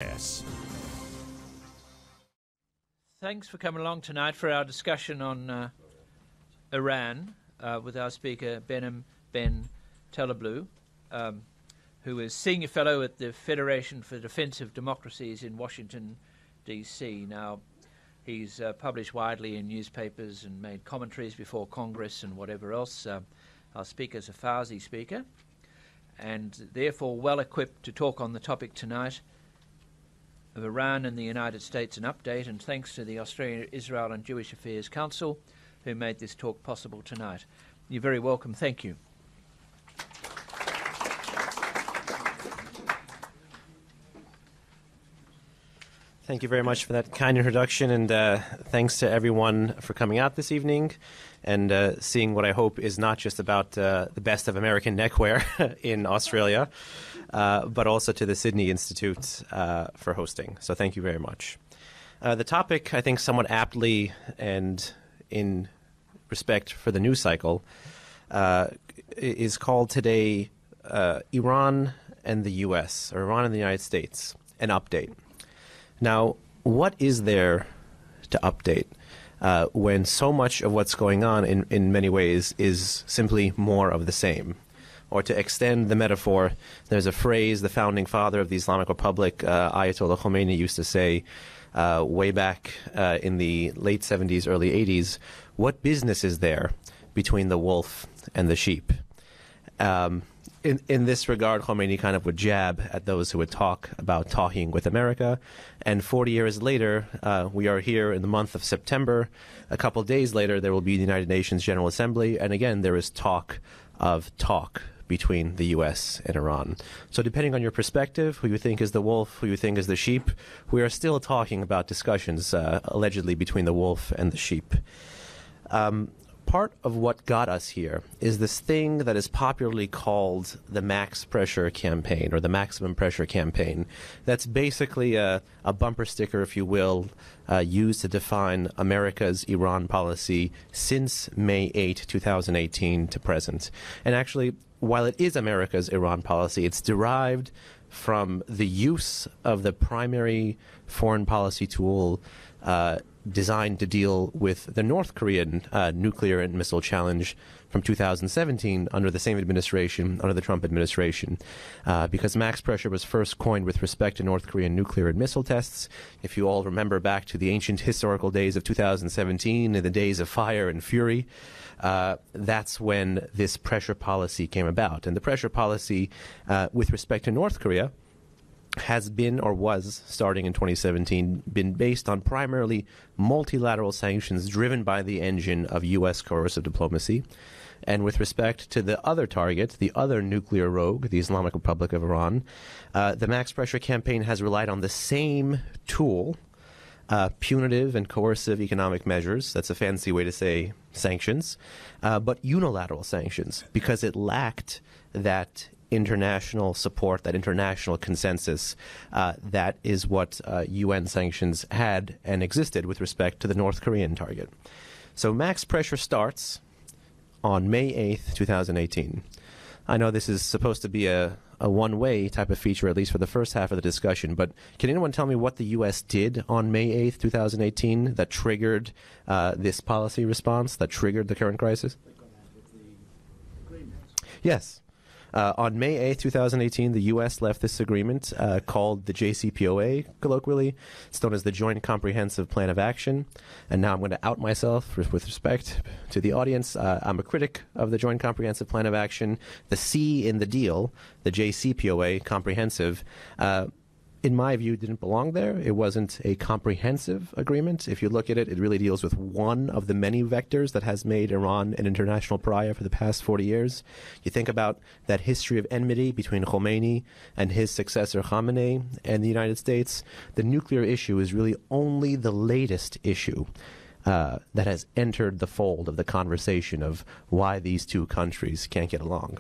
Yes. Thanks for coming along tonight for our discussion on Iran with our speaker, Behnam Taleblu, who is Senior Fellow at the Federation for the Defense of Democracies in Washington, D.C. Now, he's published widely in newspapers and made commentaries before Congress and whatever else. Our speaker's a Farsi speaker and therefore well equipped to talk on the topic tonight of Iran and the United States, an update, and thanks to the Australian Israel and Jewish Affairs Council who made this talk possible tonight. You're very welcome. Thank you. Thank you very much for that kind introduction, and thanks to everyone for coming out this evening and seeing what I hope is not just about the best of American neckwear in Australia, but also to the Sydney Institute for hosting. So thank you very much. The topic, I think somewhat aptly and in respect for the news cycle, is called today Iran and the U.S., or Iran and the United States, an update. Now, what is there to update when so much of what's going on in many ways is simply more of the same? Or to extend the metaphor, there's a phrase the founding father of the Islamic Republic, Ayatollah Khomeini, used to say way back in the late 70s, early 80s, what business is there between the wolf and the sheep? In this regard, Khomeini kind of would jab at those who would talk about talking with America. And 40 years later, we are here in the month of September. A couple of days later, there will be the United Nations General Assembly. And again, there is talk of talk between the U.S. and Iran. So depending on your perspective, who you think is the wolf, who you think is the sheep, we are still talking about discussions allegedly between the wolf and the sheep. Part of what got us here is this thing that is popularly called the max pressure campaign, or the maximum pressure campaign. That's basically a bumper sticker, if you will, used to define America's Iran policy since May 8, 2018 to present. And actually, while it is America's Iran policy, it's derived from the use of the primary foreign policy tool designed to deal with the North Korean nuclear and missile challenge from 2017 under the same administration, under the Trump administration, because max pressure was first coined with respect to North Korean nuclear and missile tests. If you all remember back to the ancient historical days of 2017, in the days of fire and fury, that's when this pressure policy came about. And the pressure policy with respect to North Korea has been, or was starting in 2017, been based on primarily multilateral sanctions driven by the engine of U.S. coercive diplomacy. And with respect to the other target, the other nuclear rogue, the Islamic Republic of Iran, the max pressure campaign has relied on the same tool, punitive and coercive economic measures. That's a fancy way to say sanctions, but unilateral sanctions, because it lacked that international support, that international consensus. That is what UN sanctions had and existed with respect to the North Korean target. So max pressure starts on May 8th, 2018. I know this is supposed to be a one-way type of feature, at least for the first half of the discussion, but can anyone tell me what the U.S. did on May 8th, 2018 that triggered this policy response, that triggered the current crisis? Yes. On May 8, 2018, the U.S. left this agreement called the JCPOA, colloquially. It's known as the Joint Comprehensive Plan of Action. And now I'm going to out myself with respect to the audience. I'm a critic of the Joint Comprehensive Plan of Action. The C in the deal, the JCPOA, comprehensive, in my view, didn't belong there. It wasn't a comprehensive agreement. If you look at it, it really deals with one of the many vectors that has made Iran an international pariah for the past 40 years. You think about that history of enmity between Khomeini and his successor Khamenei and the United States. The nuclear issue is really only the latest issue that has entered the fold of the conversation of why these two countries can't get along.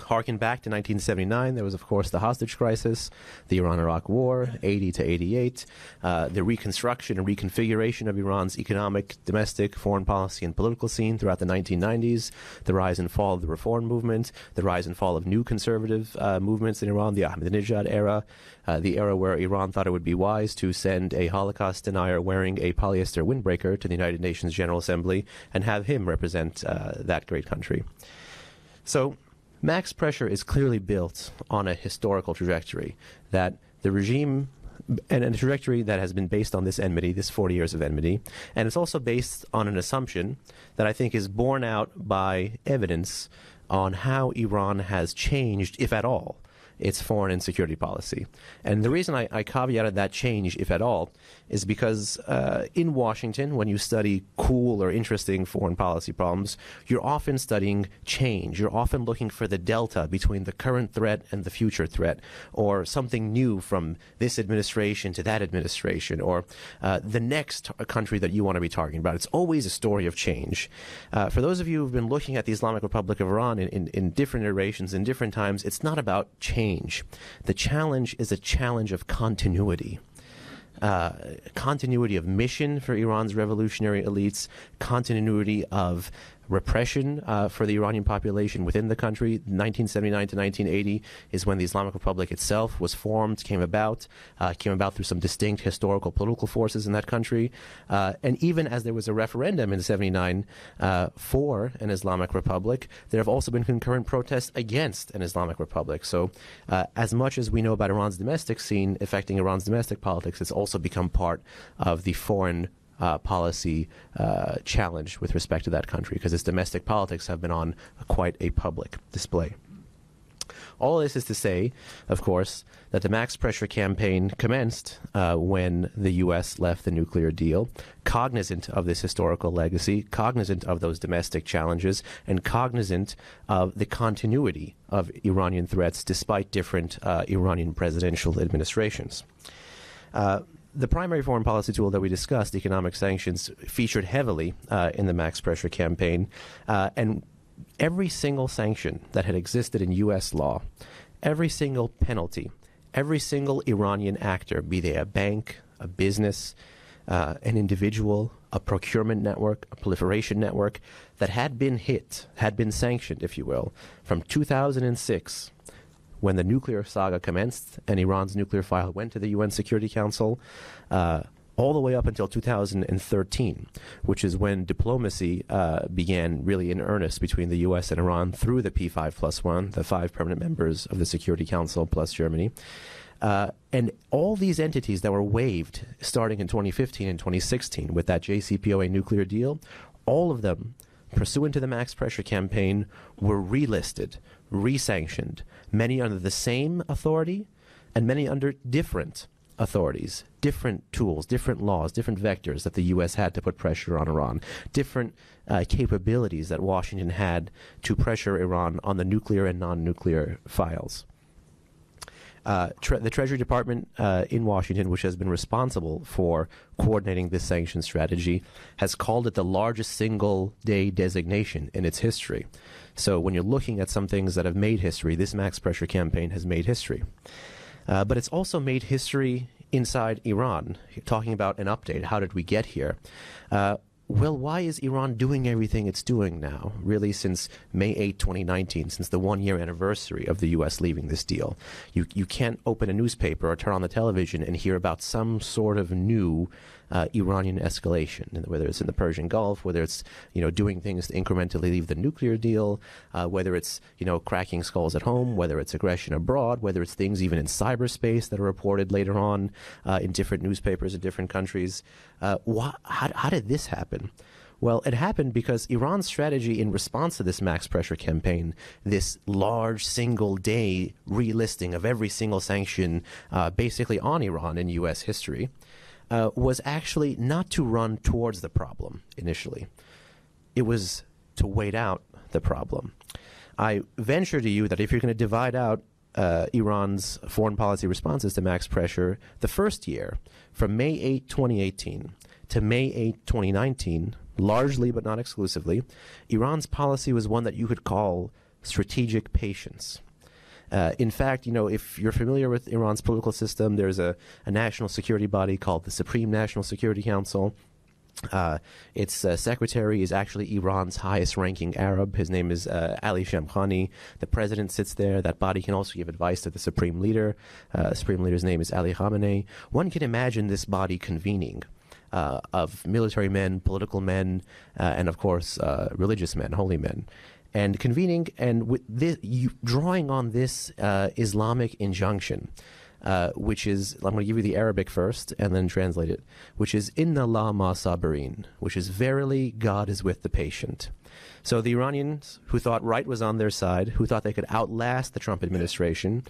Harken back to 1979, there was, of course, the hostage crisis, the Iran-Iraq War, 80 to 88, the reconstruction and reconfiguration of Iran's economic, domestic, foreign policy, and political scene throughout the 1990s, the rise and fall of the reform movement, the rise and fall of new conservative movements in Iran, the Ahmadinejad era, the era where Iran thought it would be wise to send a Holocaust denier wearing a polyester windbreaker to the United Nations General Assembly and have him represent that great country. So, max pressure is clearly built on a historical trajectory that the regime, and a trajectory that has been based on this enmity, this 40 years of enmity, and it's also based on an assumption that I think is borne out by evidence on how Iran has changed, if at all, its foreign and security policy. And the reason I caveated that change, if at all, is because in Washington, when you study cool or interesting foreign policy problems, you're often studying change. You're often looking for the delta between the current threat and the future threat, or something new from this administration to that administration, or the next country that you want to be talking about. It's always a story of change. For those of you who've been looking at the Islamic Republic of Iran in different iterations, in different times, it's not about change. The challenge is a challenge of continuity. Continuity of mission for Iran's revolutionary elites, continuity of repression for the Iranian population within the country. 1979 to 1980 is when the Islamic Republic itself was formed, came about through some distinct historical political forces in that country. And even as there was a referendum in 79 for an Islamic Republic, there have also been concurrent protests against an Islamic Republic. So as much as we know about Iran's domestic scene affecting Iran's domestic politics, it's also become part of the foreign policy challenge with respect to that country, because its domestic politics have been on quite a public display. All this is to say, of course, that the max pressure campaign commenced when the U.S. left the nuclear deal, cognizant of this historical legacy, cognizant of those domestic challenges, and cognizant of the continuity of Iranian threats despite different Iranian presidential administrations. The primary foreign policy tool that we discussed, economic sanctions, featured heavily in the max pressure campaign, and every single sanction that had existed in U.S. law, every single penalty, every single Iranian actor, be they a bank, a business, an individual, a procurement network, a proliferation network, that had been sanctioned, if you will, from 2006, when the nuclear saga commenced and Iran's nuclear file went to the UN Security Council, all the way up until 2013, which is when diplomacy began really in earnest between the U.S. and Iran through the P5+1, the 5 permanent members of the Security Council plus Germany. And all these entities that were waived starting in 2015 and 2016 with that JCPOA nuclear deal, all of them, pursuant to the max pressure campaign, were relisted, resanctioned, many under the same authority and many under different authorities, different tools, different laws, different vectors that the U.S. had to put pressure on Iran, different capabilities that Washington had to pressure Iran on the nuclear and non-nuclear files. The Treasury Department in Washington, which has been responsible for coordinating this sanction strategy, has called it the largest single-day designation in its history. So when you're looking at some things that have made history, this max pressure campaign has made history. But it's also made history inside Iran, talking about an update. How did we get here? Well, why is Iran doing everything it's doing now, really since May 8, 2019, since the one-year anniversary of the U.S. leaving this deal? You can't open a newspaper or turn on the television and hear about some sort of new Iranian escalation, whether it's in the Persian Gulf, whether it's doing things to incrementally leave the nuclear deal, whether it's cracking skulls at home, whether it's aggression abroad, whether it's things even in cyberspace that are reported later on in different newspapers in different countries. How did this happen? Well, it happened because Iran's strategy in response to this max pressure campaign, this large single-day relisting of every single sanction basically on Iran in U.S. history, was actually not to run towards the problem initially. It was to wait out the problem. I venture to you that if you're going to divide out Iran's foreign policy responses to max pressure, the first year, from May 8, 2018 to May 8, 2019, largely but not exclusively, Iran's policy was one that you could call strategic patience. In fact, if you're familiar with Iran's political system, there's a national security body called the Supreme National Security Council. Its secretary is actually Iran's highest-ranking Arab. His name is Ali Shamkhani. The president sits there. That body can also give advice to the supreme leader. The supreme leader's name is Ali Khamenei. One can imagine this body convening of military men, political men, and, of course, religious men, holy men. And convening and with this, drawing on this Islamic injunction, which is, I'm going to give you the Arabic first and then translate it, which is Inna Allah ma sabirin, which is verily God is with the patient. So the Iranians who thought right was on their side, who thought they could outlast the Trump administration,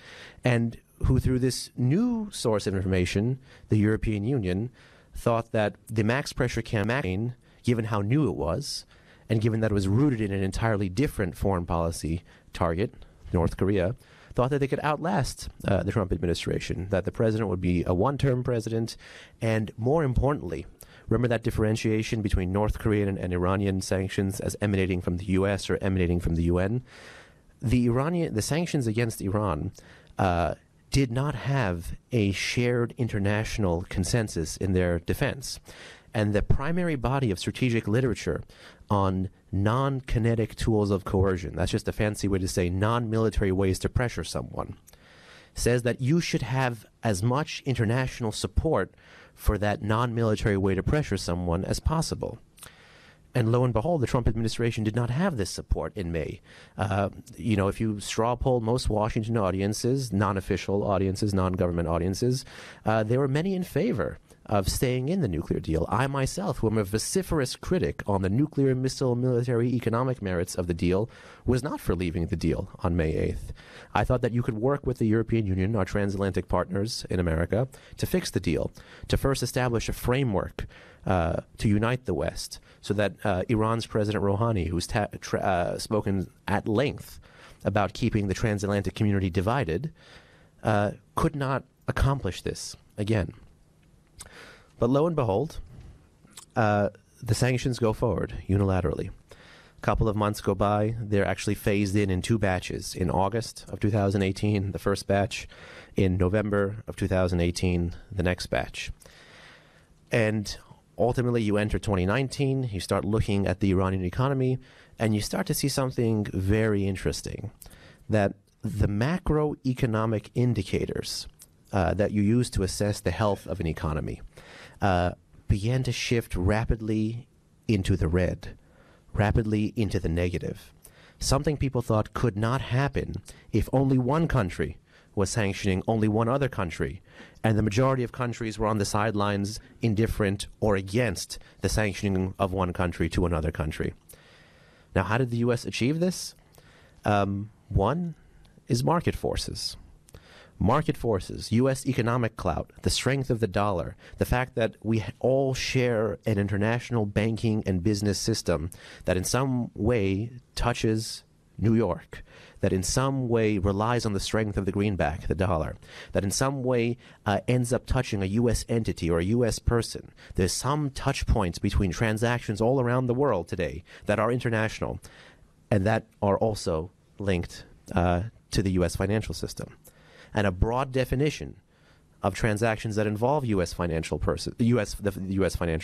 and who through this new source of information, the European Union, thought that the max pressure campaign, given how new it was, and given that it was rooted in an entirely different foreign policy target, North Korea, thought that they could outlast the Trump administration, that the president would be a one-term president, and more importantly, remember that differentiation between North Korean and Iranian sanctions as emanating from the U.S. or emanating from the UN? The sanctions against Iran did not have a shared international consensus in their defense. And the primary body of strategic literature on non-kinetic tools of coercion, that's just a fancy way to say non-military ways to pressure someone, says that you should have as much international support for that non-military way to pressure someone as possible. And lo and behold, the Trump administration did not have this support in May. If you straw poll most Washington audiences, non-official audiences, non-government audiences, there were many in favor of staying in the nuclear deal. I myself, who am a vociferous critic on the nuclear, missile, military, economic merits of the deal, was not for leaving the deal on May 8th. I thought that you could work with the European Union, our transatlantic partners in America, to fix the deal, to first establish a framework to unite the West, so that Iran's President Rouhani, who's spoken at length about keeping the transatlantic community divided, could not accomplish this again. But lo and behold, the sanctions go forward unilaterally. A couple of months go by. They're actually phased in 2 batches. In August of 2018, the first batch. In November of 2018, the next batch. And ultimately, you enter 2019. You start looking at the Iranian economy, and you start to see something very interesting, that the macroeconomic indicators that you use to assess the health of an economy began to shift rapidly into the red, rapidly into the negative. Something people thought could not happen if only one country was sanctioning only one other country, and the majority of countries were on the sidelines, indifferent or against the sanctioning of one country to another country. Now, how did the U.S. achieve this? One is market forces. Market forces, U.S. economic clout, the strength of the dollar, the fact that we all share an international banking and business system that in some way touches New York, that in some way relies on the strength of the greenback, the dollar, that in some way ends up touching a U.S. entity or a U.S. person. There's some touch points between transactions all around the world today that are international and that are also linked to the U.S. financial system. And a broad definition of transactions that involve the U.S. financial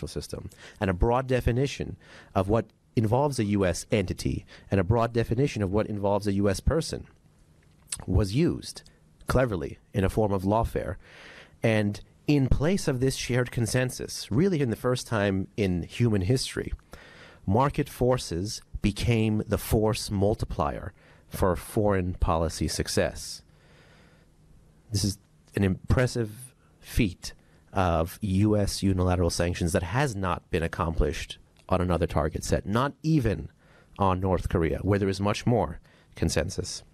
system, and a broad definition of what involves a U.S. entity, and a broad definition of what involves a U.S. person was used cleverly in a form of lawfare. And in place of this shared consensus, really in the first time in human history, market forces became the force multiplier for foreign policy success. This is an impressive feat of U.S. unilateral sanctions that has not been accomplished on another target set, not even on North Korea, where there is much more consensus.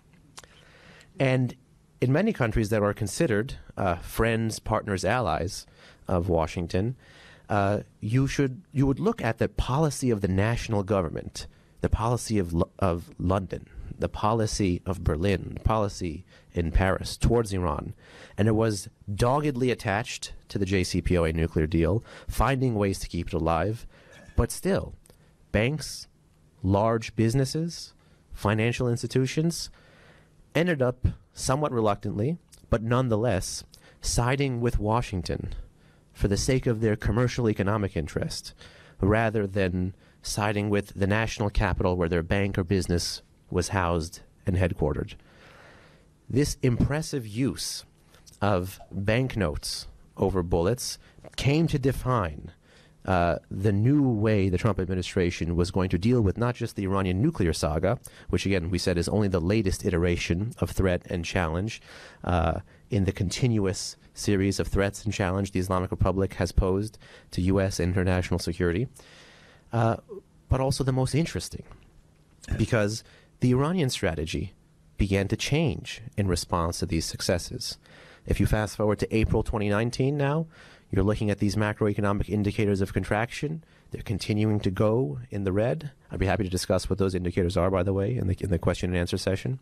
And in many countries that are considered friends, partners, allies of Washington, you would look at the policy of the national government, the policy of London, the policy of Berlin, the policy in Paris towards Iran, and it was doggedly attached to the JCPOA nuclear deal, finding ways to keep it alive. But still, banks, large businesses, financial institutions ended up somewhat reluctantly, but nonetheless, siding with Washington for the sake of their commercial economic interest, rather than siding with the national capital where their bank or business was housed and headquartered. This impressive use of banknotes over bullets came to define the new way the Trump administration was going to deal with not just the Iranian nuclear saga, which again we said is only the latest iteration of threat and challenge in the continuous series of threats and challenge the Islamic Republic has posed to U.S. international security, but also the most interesting, because the Iranian strategy began to change in response to these successes. If you fast forward to April 2019 now, you're looking at these macroeconomic indicators of contraction. They're continuing to go in the red. I'd be happy to discuss what those indicators are, by the way, in the question and answer session.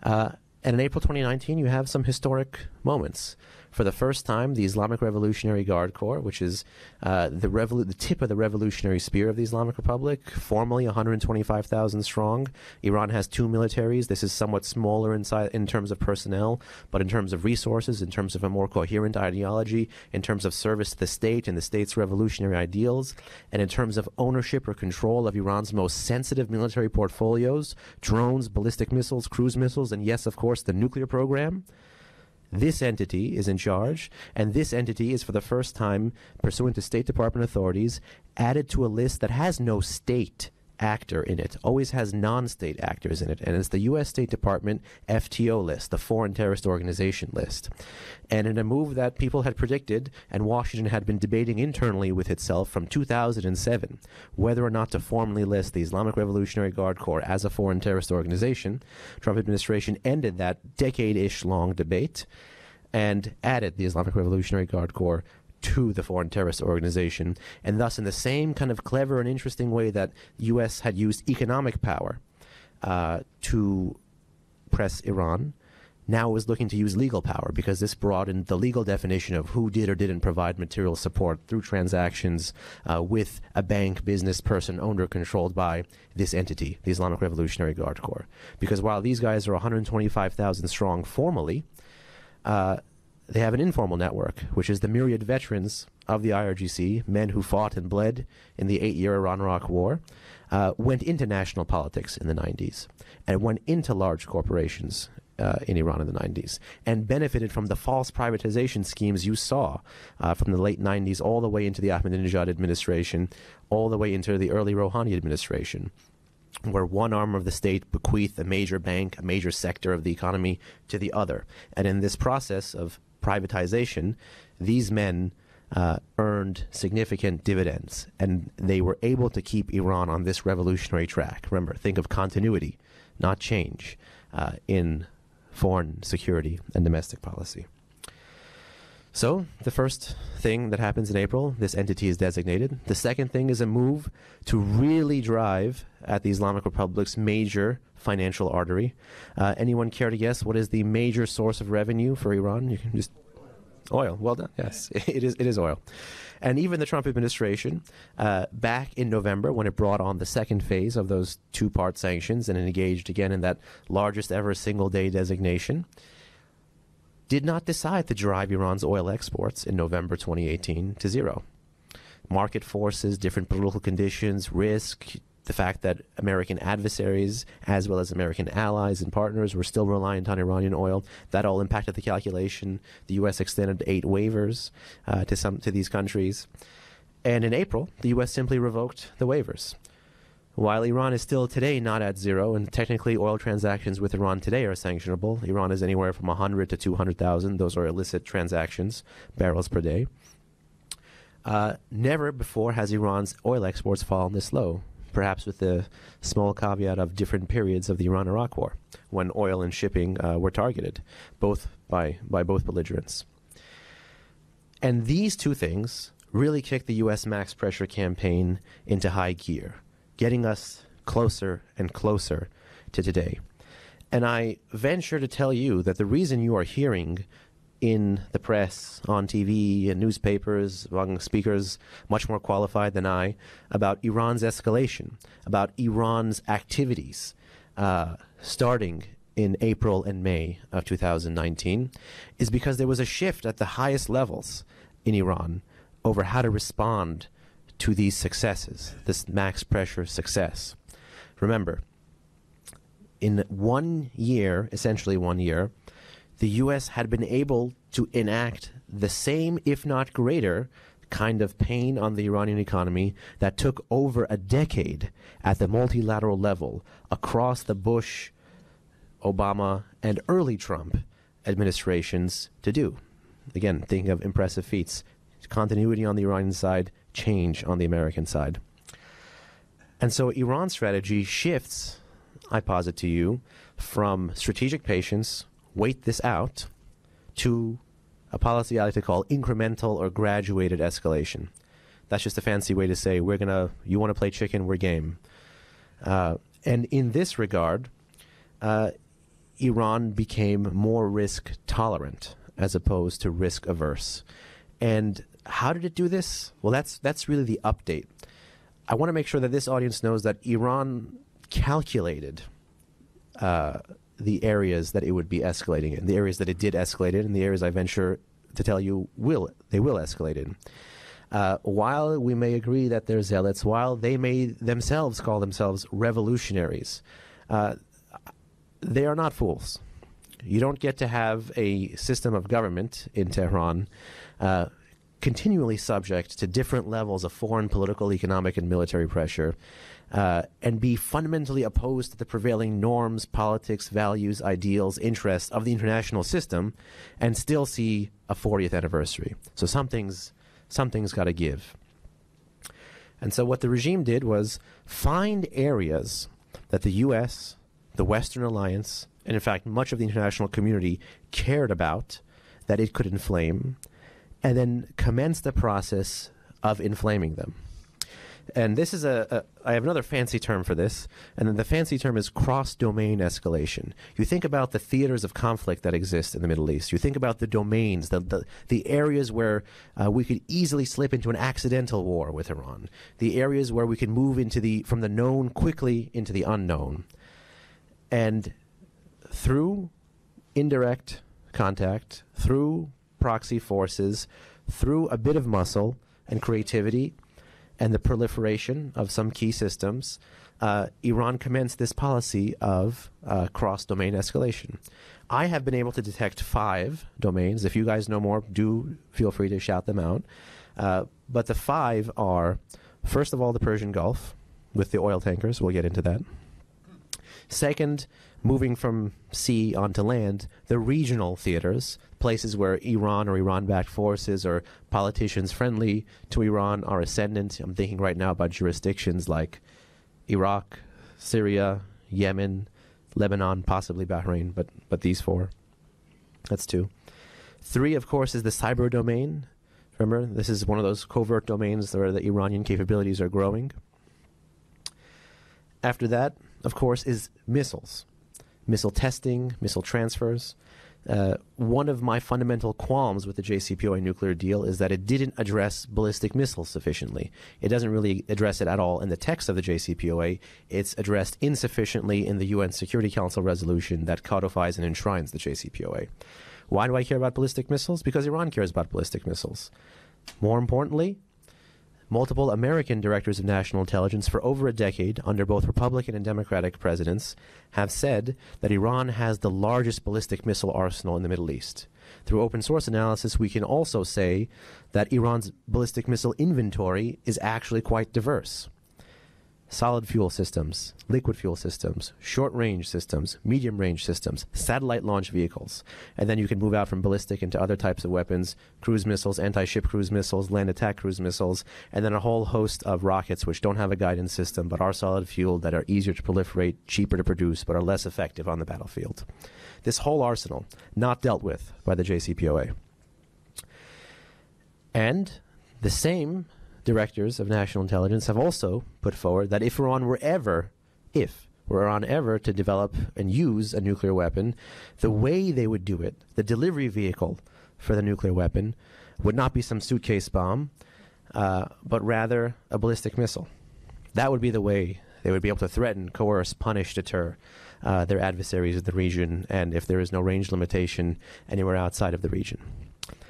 And in April 2019, you have some historic moments. For the first time, the Islamic Revolutionary Guard Corps, which is the tip of the revolutionary spear of the Islamic Republic, formally 125,000 strong. Iran has two militaries. This is somewhat smaller in terms of personnel, but in terms of resources, in terms of a more coherent ideology, in terms of service to the state and the state's revolutionary ideals, and in terms of ownership or control of Iran's most sensitive military portfolios, drones, ballistic missiles, cruise missiles, and yes, of course, the nuclear program. This entity is in charge, and this entity is for the first time, pursuant to State Department authorities, added to a list that has no state actor in it, always has non-state actors in it, and it's the U.S. State Department FTO list, the Foreign Terrorist Organization list. And in a move that people had predicted, and Washington had been debating internally with itself from 2007, whether or not to formally list the Islamic Revolutionary Guard Corps as a foreign terrorist organization, Trump administration ended that decade-ish long debate and added the Islamic Revolutionary Guard Corps to the foreign terrorist organization, and thus in the same kind of clever and interesting way that the U.S. had used economic power to press Iran, now was looking to use legal power, because this broadened the legal definition of who did or didn't provide material support through transactions with a bank, business, person owned or controlled by this entity, the Islamic Revolutionary Guard Corps. Because while these guys are 125,000 strong formally, they have an informal network, which is the myriad veterans of the IRGC, men who fought and bled in the 8-year Iran-Iraq War, went into national politics in the 90s, and went into large corporations in Iran in the 90s, and benefited from the false privatization schemes you saw from the late 90s all the way into the Ahmadinejad administration, all the way into the early Rouhani administration, where one arm of the state bequeathed a major bank, a major sector of the economy to the other. And in this process of privatization, these men earned significant dividends, and they were able to keep Iran on this revolutionary track. Remember, think of continuity, not change, in foreign security and domestic policy. So the first thing that happens in April, this entity is designated. The second thing is a move to really drive at the Islamic Republic's major financial artery. Anyone care to guess what is the major source of revenue for Iran? You can just oil. Well done. Yes, it is oil. And even the Trump administration, back in November, when it brought on the second phase of those two-part sanctions and engaged again in that largest ever single-day designation, did not decide to drive Iran's oil exports in November 2018 to zero. Market forces, different political conditions, risk, the fact that American adversaries, as well as American allies and partners, were still reliant on Iranian oil, that all impacted the calculation. The U.S. extended 8 waivers to these countries. And in April, the U.S. simply revoked the waivers. While Iran is still today not at zero, and technically oil transactions with Iran today are sanctionable, Iran is anywhere from 100 to 200,000. Those are illicit transactions, barrels per day. Never before has Iran's oil exports fallen this low, perhaps with the small caveat of different periods of the Iran-Iraq War, when oil and shipping were targeted, both by both belligerents. And these two things really kicked the U.S. max pressure campaign into high gear, getting us closer and closer to today. And I venture to tell you that the reason you are hearing in the press, on TV, and newspapers, among speakers much more qualified than I, about Iran's escalation, about Iran's activities, starting in April and May of 2019 is because there was a shift at the highest levels in Iran over how to respond to these successes, this max pressure success. Remember, in 1 year, essentially 1 year, the U.S. had been able to enact the same, if not greater, kind of pain on the Iranian economy that took over a decade at the multilateral level across the Bush, Obama, and early Trump administrations to do. Again, thinking of impressive feats. Continuity on the Iranian side, change on the American side. And so Iran's strategy shifts, I posit to you, from strategic patience, wait this out, to a policy I like to call incremental or graduated escalation. That's just a fancy way to say, you want to play chicken, we're game. And in this regard, Iran became more risk tolerant as opposed to risk averse. And how did it do this? Well, that's really the update. I want to make sure that this audience knows that Iran calculated the areas that it would be escalating in, the areas that it did escalate in, and the areas I venture to tell you they will escalate in. While we may agree that they're zealots, while they may themselves call themselves revolutionaries, they are not fools. You don't get to have a system of government in Tehran continually subject to different levels of foreign political, economic, and military pressure, and be fundamentally opposed to the prevailing norms, politics, values, ideals, interests of the international system, and still see a 40th anniversary. So something's got to give. And so what the regime did was find areas that the U.S., the Western Alliance, and in fact much of the international community cared about, that it could inflame, and then commence the process of inflaming them. And this is I have another fancy term for this, and then the fancy term is cross-domain escalation. You think about the theaters of conflict that exist in the Middle East. You think about the domains, the areas where we could easily slip into an accidental war with Iran, the areas where we can move from the known quickly into the unknown. And through indirect contact, through proxy forces, through a bit of muscle and creativity and the proliferation of some key systems, Iran commenced this policy of cross-domain escalation. I have been able to detect 5 domains. If you guys know more, do feel free to shout them out. But the 5 are, first of all, the Persian Gulf with the oil tankers. We'll get into that. Second, moving from sea onto land, the regional theaters, places where Iran or Iran-backed forces or politicians friendly to Iran are ascendant. I'm thinking right now about jurisdictions like Iraq, Syria, Yemen, Lebanon, possibly Bahrain, but these 4. That's 2. 3, of course, is the cyber domain. Remember, this is one of those covert domains where the Iranian capabilities are growing. After that, of course, is missiles. Missile testing, missile transfers. One of my fundamental qualms with the JCPOA nuclear deal is that it didn't address ballistic missiles sufficiently. It doesn't really address it at all in the text of the JCPOA. It's addressed insufficiently in the UN Security Council resolution that codifies and enshrines the JCPOA. Why do I care about ballistic missiles? Because Iran cares about ballistic missiles. More importantly, multiple American directors of national intelligence for over a decade, under both Republican and Democratic presidents, have said that Iran has the largest ballistic missile arsenal in the Middle East. Through open source analysis, we can also say that Iran's ballistic missile inventory is actually quite diverse. Solid fuel systems, liquid fuel systems, short-range systems, medium-range systems, satellite launch vehicles. And then you can move out from ballistic into other types of weapons, cruise missiles, anti-ship cruise missiles, land attack cruise missiles, and then a whole host of rockets which don't have a guidance system but are solid-fueled, that are easier to proliferate, cheaper to produce, but are less effective on the battlefield. This whole arsenal, not dealt with by the JCPOA. And the same directors of national intelligence have also put forward that if Iran were ever to develop and use a nuclear weapon, the way they would do it, the delivery vehicle for the nuclear weapon, would not be some suitcase bomb, but rather a ballistic missile. That would be the way They would be able to threaten, coerce, punish, deter their adversaries in the region, and if there is no range limitation, anywhere outside of the region.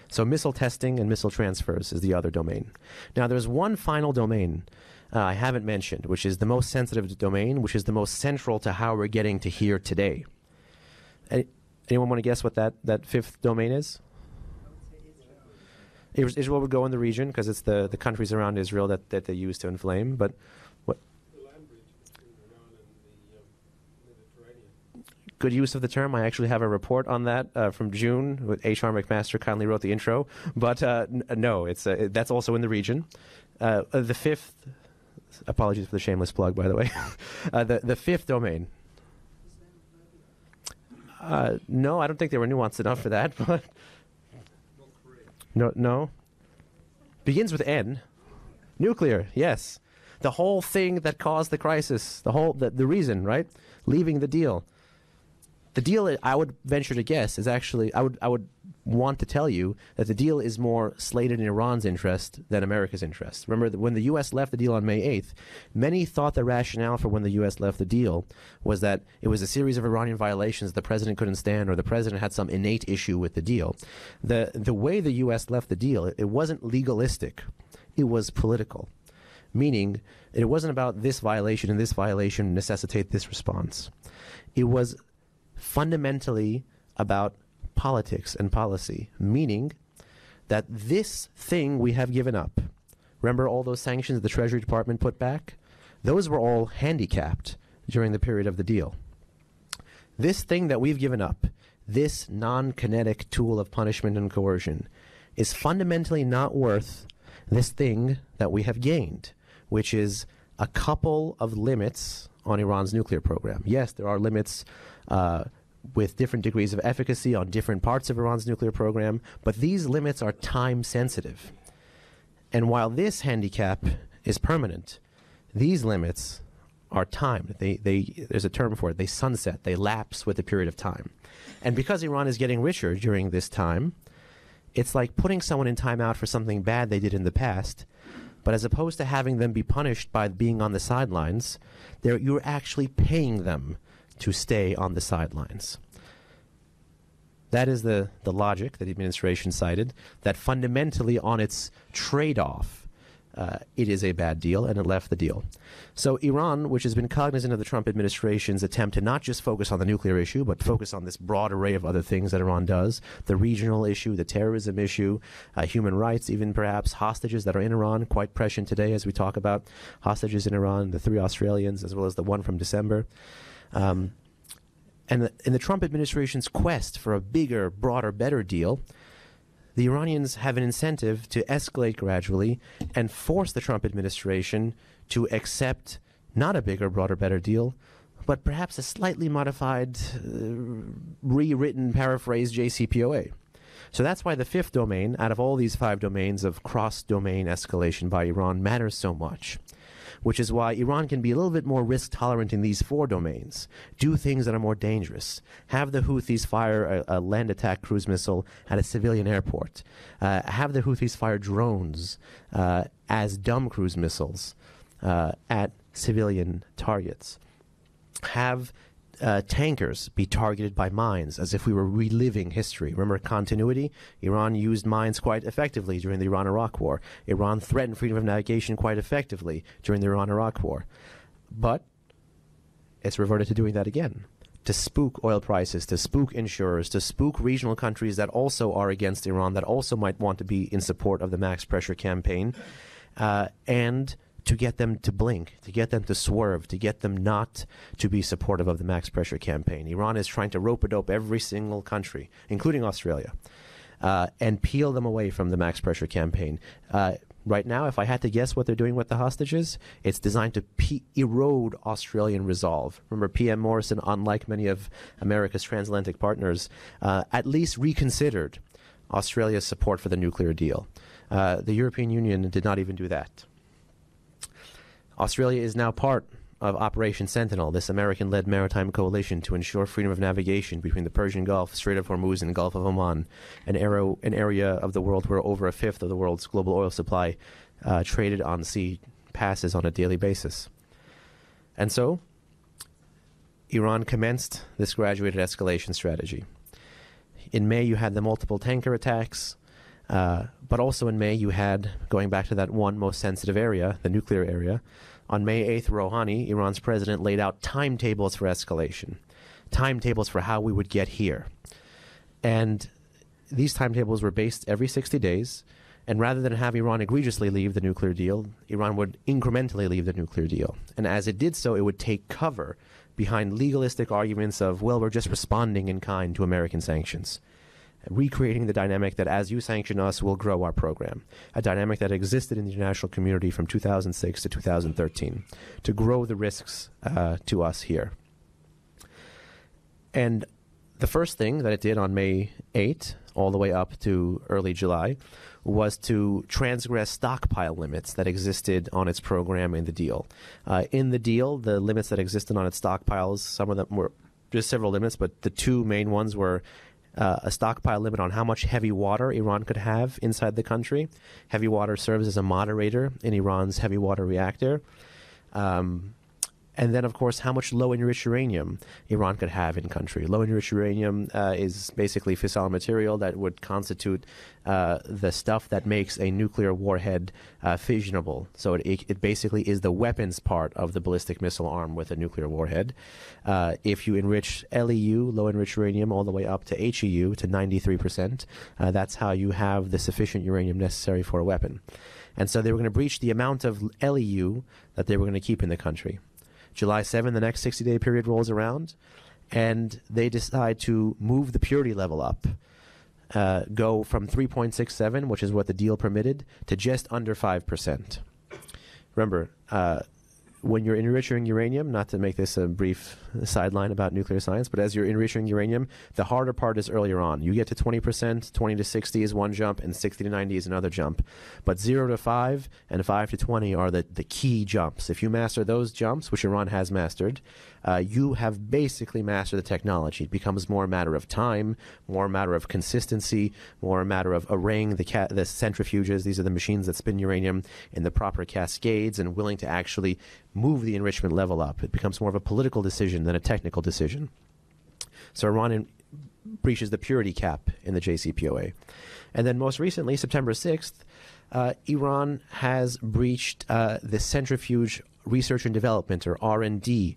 So missile testing and missile transfers is the other domain. Now, there's one final domain I haven't mentioned, which is the most sensitive domain, which is the most central to how we're getting to here today. Anyone want to guess what that fifth domain is? Israel would go in the region because it's the countries around Israel that they use to inflame. But what? The land bridge between Iran and the Mediterranean. Good use of the term. I actually have a report on that from June. H.R. McMaster kindly wrote the intro. But no, that's also in the region. The fifth. Apologies for the shameless plug, by the way. The fifth domain. No, I don't think they were nuanced enough for that. But no. Begins with N. Nuclear, yes. The whole thing that caused the crisis, the reason, right? Leaving the deal. The deal, I would venture to guess, is actually, I would want to tell you that the deal is more slated in Iran's interest than America's interest. Remember, that when the U.S. left the deal on May 8th, many thought the rationale for when the U.S. left the deal was that it was a series of Iranian violations the president couldn't stand, or the president had some innate issue with the deal. The way the U.S. left the deal, it wasn't legalistic. It was political. Meaning, it wasn't about this violation and this violation necessitate this response. It was fundamentally about politics and policy, meaning that this thing we have given up, remember all those sanctions the Treasury Department put back? Those were all handicapped during the period of the deal. This thing that we've given up, this non-kinetic tool of punishment and coercion, is fundamentally not worth this thing that we have gained, which is a couple of limits on Iran's nuclear program. Yes, there are limits with different degrees of efficacy on different parts of Iran's nuclear program, but these limits are time sensitive. And while this handicap is permanent, these limits are timed. There's a term for it. They sunset. They lapse with a period of time. And because Iran is getting richer during this time, it's like putting someone in timeout for something bad they did in the past, but as opposed to having them be punished by being on the sidelines, you're actually paying them to stay on the sidelines. That is the logic that the administration cited, that fundamentally on its trade-off, it is a bad deal, and it left the deal. So Iran, which has been cognizant of the Trump administration's attempt to not just focus on the nuclear issue, but focus on this broad array of other things that Iran does, the regional issue, the terrorism issue, human rights, even perhaps hostages that are in Iran, quite prescient today as we talk about hostages in Iran, the 3 Australians, as well as the one from December. And in the Trump administration's quest for a bigger, broader, better deal, the Iranians have an incentive to escalate gradually and force the Trump administration to accept not a bigger, broader, better deal, but perhaps a slightly modified, rewritten, paraphrased JCPOA. So that's why the fifth domain, out of all these 5 domains of cross-domain escalation by Iran, matters so much, which is why Iran can be a little bit more risk-tolerant in these 4 domains, do things that are more dangerous, have the Houthis fire a land attack cruise missile at a civilian airport, have the Houthis fire drones as dumb cruise missiles at civilian targets, have tankers be targeted by mines as if we were reliving history. Remember continuity? Iran used mines quite effectively during the Iran-Iraq War. Iran threatened freedom of navigation quite effectively during the Iran-Iraq War. But it's reverted to doing that again, to spook oil prices, to spook insurers, to spook regional countries that also are against Iran, that also might want to be in support of the max pressure campaign, and to get them to blink, to get them to swerve, to get them not to be supportive of the max pressure campaign. Iran is trying to rope-a-dope every single country, including Australia, and peel them away from the max pressure campaign. Right now, if I had to guess what they're doing with the hostages, it's designed to erode Australian resolve. Remember, PM Morrison, unlike many of America's transatlantic partners, at least reconsidered Australia's support for the nuclear deal. The European Union did not even do that. Australia is now part of Operation Sentinel, this American-led maritime coalition to ensure freedom of navigation between the Persian Gulf, Strait of Hormuz, and Gulf of Oman, an area of the world where over 1/5 of the world's global oil supply traded on sea passes on a daily basis. And so Iran commenced this graduated escalation strategy. In May, you had the multiple tanker attacks, but also in May, you had, going back to that one most sensitive area, the nuclear area, on May 8th, Rouhani, Iran's president, laid out timetables for escalation, timetables for how we would get here. And these timetables were based every 60 days, and rather than have Iran egregiously leave the nuclear deal, Iran would incrementally leave the nuclear deal. And as it did so, it would take cover behind legalistic arguments of, well, we're just responding in kind to American sanctions, recreating the dynamic that as you sanction us, we'll grow our program, a dynamic that existed in the international community from 2006 to 2013, to grow the risks to us here. And the first thing that it did on May 8, all the way up to early July, was to transgress stockpile limits that existed on its program in the deal. In the deal, the limits that existed on its stockpiles, some of them were just several limits, but the two main ones were a stockpile limit on how much heavy water Iran could have inside the country. Heavy water serves as a moderator in Iran's heavy water reactor. And then, of course, how much low-enriched uranium Iran could have in country. Low-enriched uranium is basically fissile material that would constitute the stuff that makes a nuclear warhead fissionable. So it basically is the weapons part of the ballistic missile arm with a nuclear warhead. If you enrich LEU, low-enriched uranium, all the way up to HEU to 93%, that's how you have the sufficient uranium necessary for a weapon. And so they were going to breach the amount of LEU that they were going to keep in the country. July 7, the next 60-day period rolls around, and they decide to move the purity level up, go from 3.67, which is what the deal permitted, to just under 5%. Remember, when you're enriching uranium, not to make this a brief sideline about nuclear science, but as you're enriching uranium, the harder part is earlier on. You get to 20%, 20 to 60 is one jump, and 60 to 90 is another jump. But 0 to 5 and 5 to 20 are the key jumps. If you master those jumps, which Iran has mastered, you have basically mastered the technology. It becomes more a matter of time, more a matter of consistency, more a matter of arraying the centrifuges. These are the machines that spin uranium in the proper cascades and willing to actually move the enrichment level up. It becomes more of a political decision than a technical decision. So Iran breaches the purity cap in the JCPOA. And then most recently, September 6th, Iran has breached the centrifuge research and development, or R&D,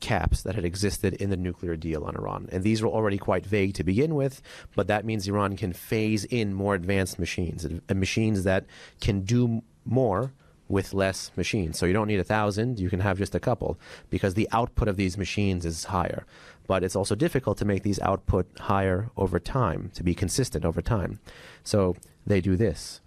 caps that had existed in the nuclear deal on Iran. And these were already quite vague to begin with, but that means Iran can phase in more advanced machines, machines that can do more with less machines. So you don't need 1,000, you can have just a couple, because the output of these machines is higher. But it's also difficult to make these output higher over time, to be consistent over time. So they do this.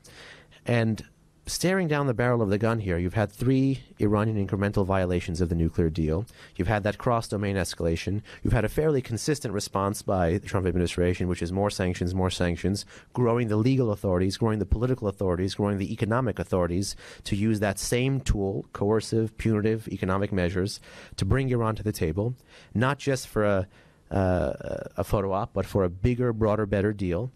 And staring down the barrel of the gun here, you've had 3 Iranian incremental violations of the nuclear deal. You've had that cross-domain escalation. You've had a fairly consistent response by the Trump administration, which is more sanctions, growing the legal authorities, growing the political authorities, growing the economic authorities to use that same tool, coercive, punitive economic measures, to bring Iran to the table, not just for a photo op, but for a bigger, broader, better deal.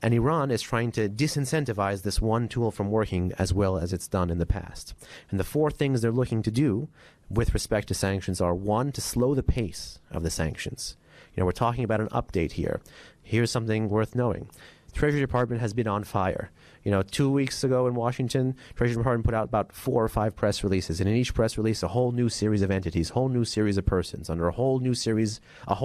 And Iran is trying to disincentivize this one tool from working as well as it's done in the past. And the 4 things they're looking to do with respect to sanctions are, 1, to slow the pace of the sanctions. You know, we're talking about an update here. Here's something worth knowing. Treasury Department has been on fire. You know, 2 weeks ago in Washington, Treasury Department put out about 4 or 5 press releases, and in each press release, a whole new series of entities, whole new series of persons, under a whole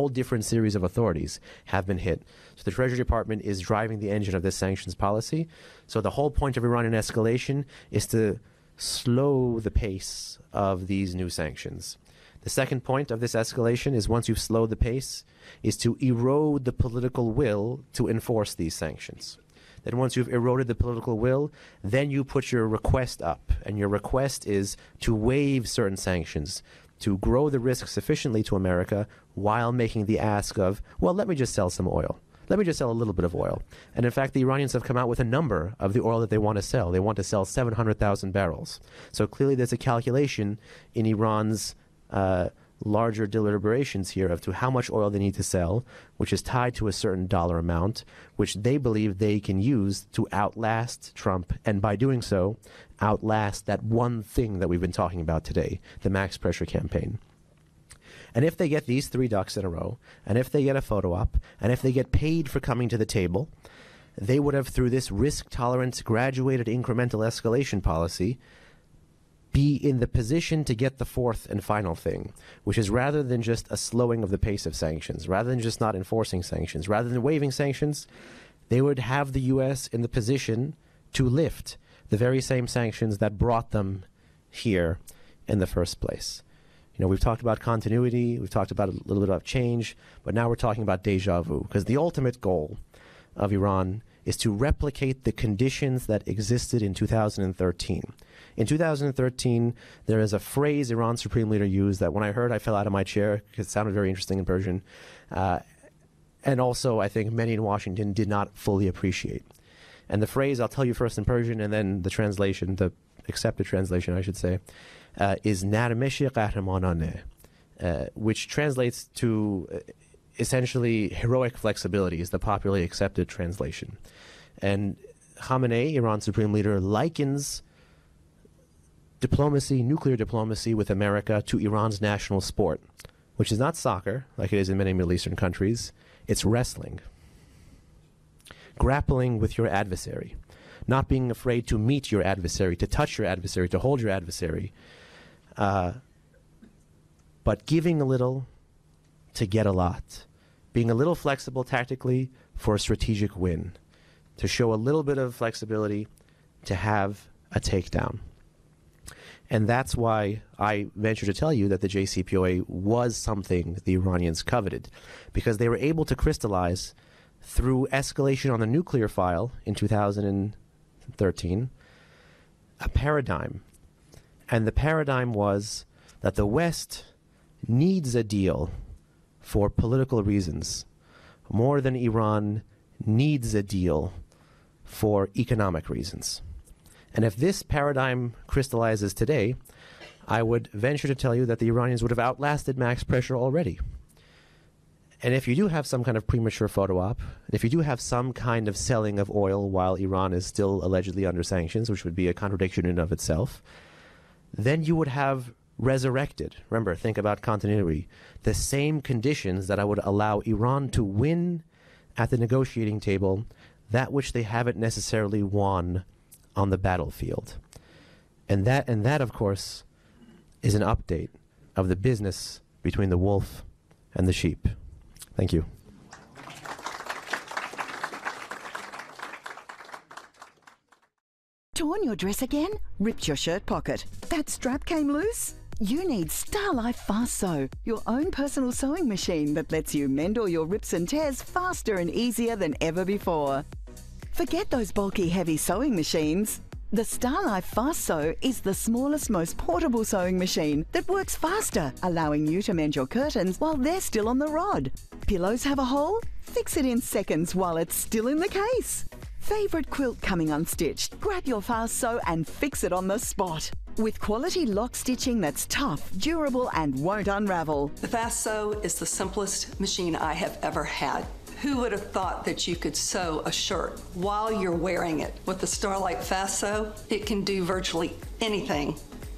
different series of authorities have been hit. So the Treasury Department is driving the engine of this sanctions policy. So the whole point of Iranian escalation is to slow the pace of these new sanctions. The second point of this escalation is, once you've slowed the pace, is to erode the political will to enforce these sanctions. Then once you've eroded the political will, then you put your request up. And your request is to waive certain sanctions, to grow the risk sufficiently to America while making the ask of, well, let me just sell some oil. Let me just sell a little bit of oil. And in fact, the Iranians have come out with a number of the oil that they want to sell. They want to sell 700,000 barrels. So clearly there's a calculation in Iran's larger deliberations here as to how much oil they need to sell, which is tied to a certain dollar amount, which they believe they can use to outlast Trump, and by doing so, outlast that one thing that we've been talking about today, the max pressure campaign. And if they get these three ducks in a row, and if they get a photo op, and if they get paid for coming to the table, they would have, through this risk-tolerant, graduated incremental escalation policy, be in the position to get the fourth and final thing, which is rather than just a slowing of the pace of sanctions, rather than just not enforcing sanctions, rather than waiving sanctions, they would have the U.S. in the position to lift the very same sanctions that brought them here in the first place. You know, we've talked about continuity, we've talked about a little bit about change, but now we're talking about deja vu, because the ultimate goal of Iran is to replicate the conditions that existed in 2013. In 2013, there is a phrase Iran's supreme leader used that when I heard, I fell out of my chair because it sounded very interesting in Persian. And also, I think many in Washington did not fully appreciate. And the phrase, I'll tell you first in Persian, and then the translation, the accepted translation, I should say, is narmish qahramanane, which translates to essentially heroic flexibility, is the popularly accepted translation. And Khamenei, Iran's supreme leader, likens diplomacy, nuclear diplomacy with America, to Iran's national sport, which is not soccer, like it is in many Middle Eastern countries. It's wrestling. Grappling with your adversary. Not being afraid to meet your adversary, to touch your adversary, to hold your adversary. But giving a little to get a lot. Being a little flexible tactically for a strategic win. To show a little bit of flexibility to have a takedown. And that's why I venture to tell you that the JCPOA was something the Iranians coveted, because they were able to crystallize through escalation on the nuclear file in 2013 a paradigm. And the paradigm was that the West needs a deal for political reasons more than Iran needs a deal for economic reasons. And if this paradigm crystallizes today, I would venture to tell you that the Iranians would have outlasted max pressure already. And if you do have some kind of premature photo op, if you do have some kind of selling of oil while Iran is still allegedly under sanctions, which would be a contradiction in and of itself, then you would have resurrected, remember, think about continuity, the same conditions that I would allow Iran to win at the negotiating table, that which they haven't necessarily won on the battlefield. And that, of course, is an update of the business between the wolf and the sheep. Thank you. Torn your dress again? Ripped your shirt pocket? That strap came loose? You need Starlife Fast Sew, your own personal sewing machine that lets you mend all your rips and tears faster and easier than ever before. Forget those bulky, heavy sewing machines. The Starlife Fast Sew is the smallest, most portable sewing machine that works faster, allowing you to mend your curtains while they're still on the rod. Pillows have a hole? Fix it in seconds while it's still in the case. Favorite quilt coming unstitched? Grab your Fast Sew and fix it on the spot. With quality lock stitching that's tough, durable, and won't unravel. The Fast Sew is the simplest machine I have ever had. Who would have thought that you could sew a shirt while you're wearing it? With the Starlight Fast Sew, it can do virtually anything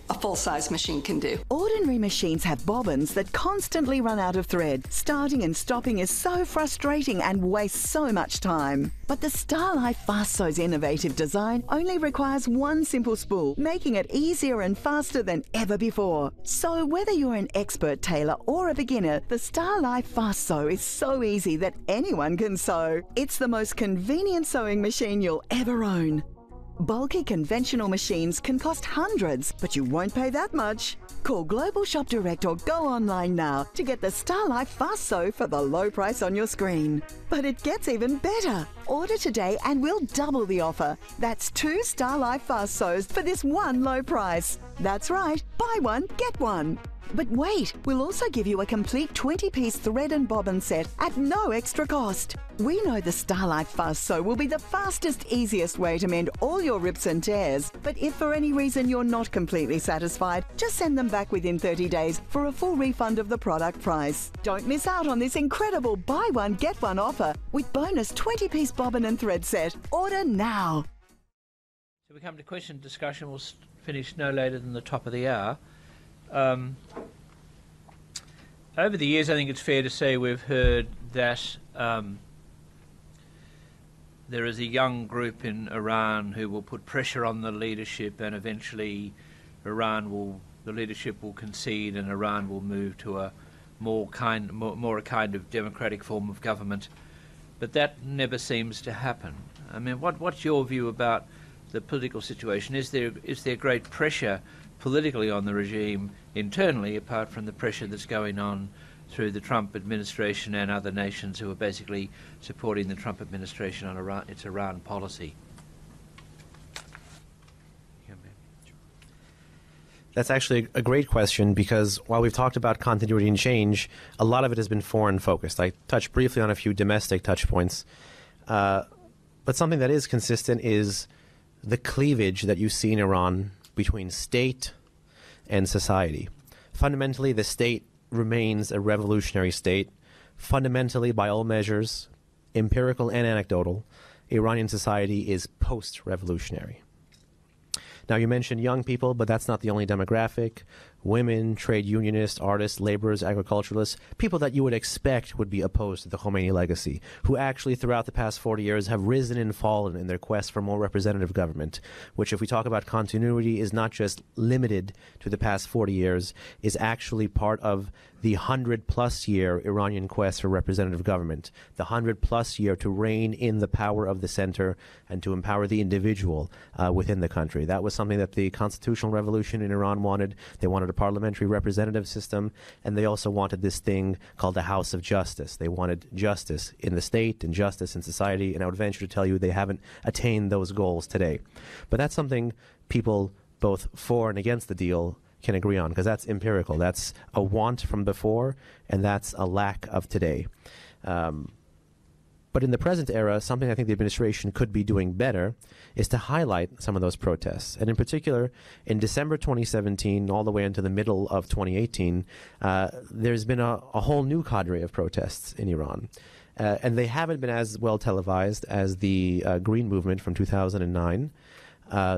a full-size machine can do. Ordinary machines have bobbins that constantly run out of thread. Starting and stopping is so frustrating and wastes so much time. But the Starlife Fast Sew's innovative design only requires one simple spool, making it easier and faster than ever before. So whether you're an expert tailor or a beginner, the Starlife Fast Sew is so easy that anyone can sew. It's the most convenient sewing machine you'll ever own. Bulky conventional machines can cost hundreds, but you won't pay that much. Call Global Shop Direct or go online now to get the Starlife Fast Sew for the low price on your screen. But it gets even better. Order today and we'll double the offer. That's 2 Starlife Fast Sews for this one low price. That's right, buy one, get one. But wait, we'll also give you a complete 20-piece thread and bobbin set at no extra cost. We know the Starlight Fast Sew will be the fastest, easiest way to mend all your rips and tears. But if for any reason you're not completely satisfied, just send them back within 30 days for a full refund of the product price. Don't miss out on this incredible buy one, get one offer with bonus 20-piece bobbin and thread set. Order now. So we come to question and discussion. We'll finish no later than the top of the hour. Over the years, I think it's fair to say we've heard that there is a young group in Iran who will put pressure on the leadership, and eventually the leadership will concede and Iran will move to a more a kind of democratic form of government. But that never seems to happen. I mean, what's your view about the political situation? Is there great pressure politically on the regime internally, apart from the pressure that's going on through the Trump administration and other nations who are basically supporting the Trump administration on its Iran policy? That's actually a great question, because while we've talked about continuity and change, a lot of it has been foreign focused. I touched briefly on a few domestic touch points. But something that is consistent is the cleavage that you see in Iran between state and society. Fundamentally, the state remains a revolutionary state. Fundamentally, by all measures, empirical and anecdotal, Iranian society is post-revolutionary. Now, you mentioned young people, but that's not the only demographic. Women, trade unionists, artists, laborers, agriculturalists, people that you would expect would be opposed to the Khomeini legacy, who actually throughout the past 40 years have risen and fallen in their quest for more representative government, which, if we talk about continuity, is not just limited to the past 40 years, is actually part of the 100-plus year Iranian quest for representative government, the 100-plus year to rein in the power of the center and to empower the individual within the country. That was something that the constitutional revolution in Iran wanted. They wanted a parliamentary representative system, and they also wanted this thing called the House of Justice. They wanted justice in the state and justice in society, and I would venture to tell you they haven't attained those goals today. But that's something people both for and against the deal can agree on, because that's empirical. That's a want from before, and that's a lack of today. But in the present era, something I think the administration could be doing better is to highlight some of those protests. And in particular, in December 2017, all the way into the middle of 2018, there's been a whole new cadre of protests in Iran. And they haven't been as well televised as the Green Movement from 2009.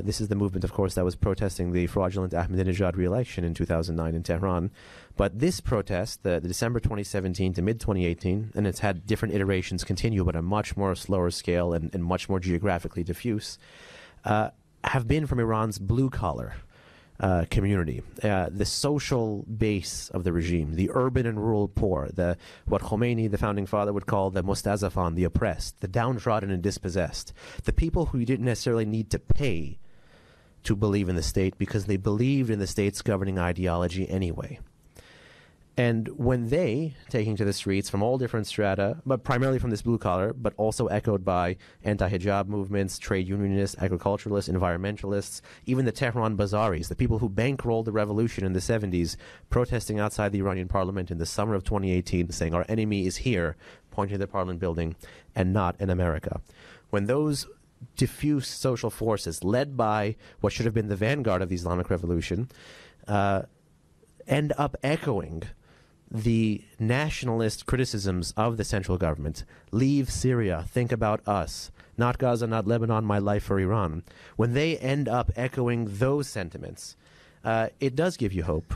This is the movement, of course, that was protesting the fraudulent Ahmadinejad re-election in 2009 in Tehran. But this protest, the December 2017 to mid-2018, and it's had different iterations continue, but a much more slower scale and much more geographically diffuse, have been from Iran's blue-collar community, the social base of the regime, the urban and rural poor, what Khomeini, the founding father, would call the mustazafan, the oppressed, the downtrodden and dispossessed, the people who you didn't necessarily need to pay to believe in the state because they believed in the state's governing ideology anyway. And when they, taking to the streets from all different strata, but primarily from this blue collar, but also echoed by anti-hijab movements, trade unionists, agriculturalists, environmentalists, even the Tehran Bazaris, the people who bankrolled the revolution in the 70s, protesting outside the Iranian parliament in the summer of 2018, saying our enemy is here, pointing to the parliament building, and not in America. When those diffuse social forces, led by what should have been the vanguard of the Islamic revolution, end up echoing the nationalist criticisms of the central government, leave Syria, think about us, not Gaza, not Lebanon, my life for Iran, when they end up echoing those sentiments, it does give you hope.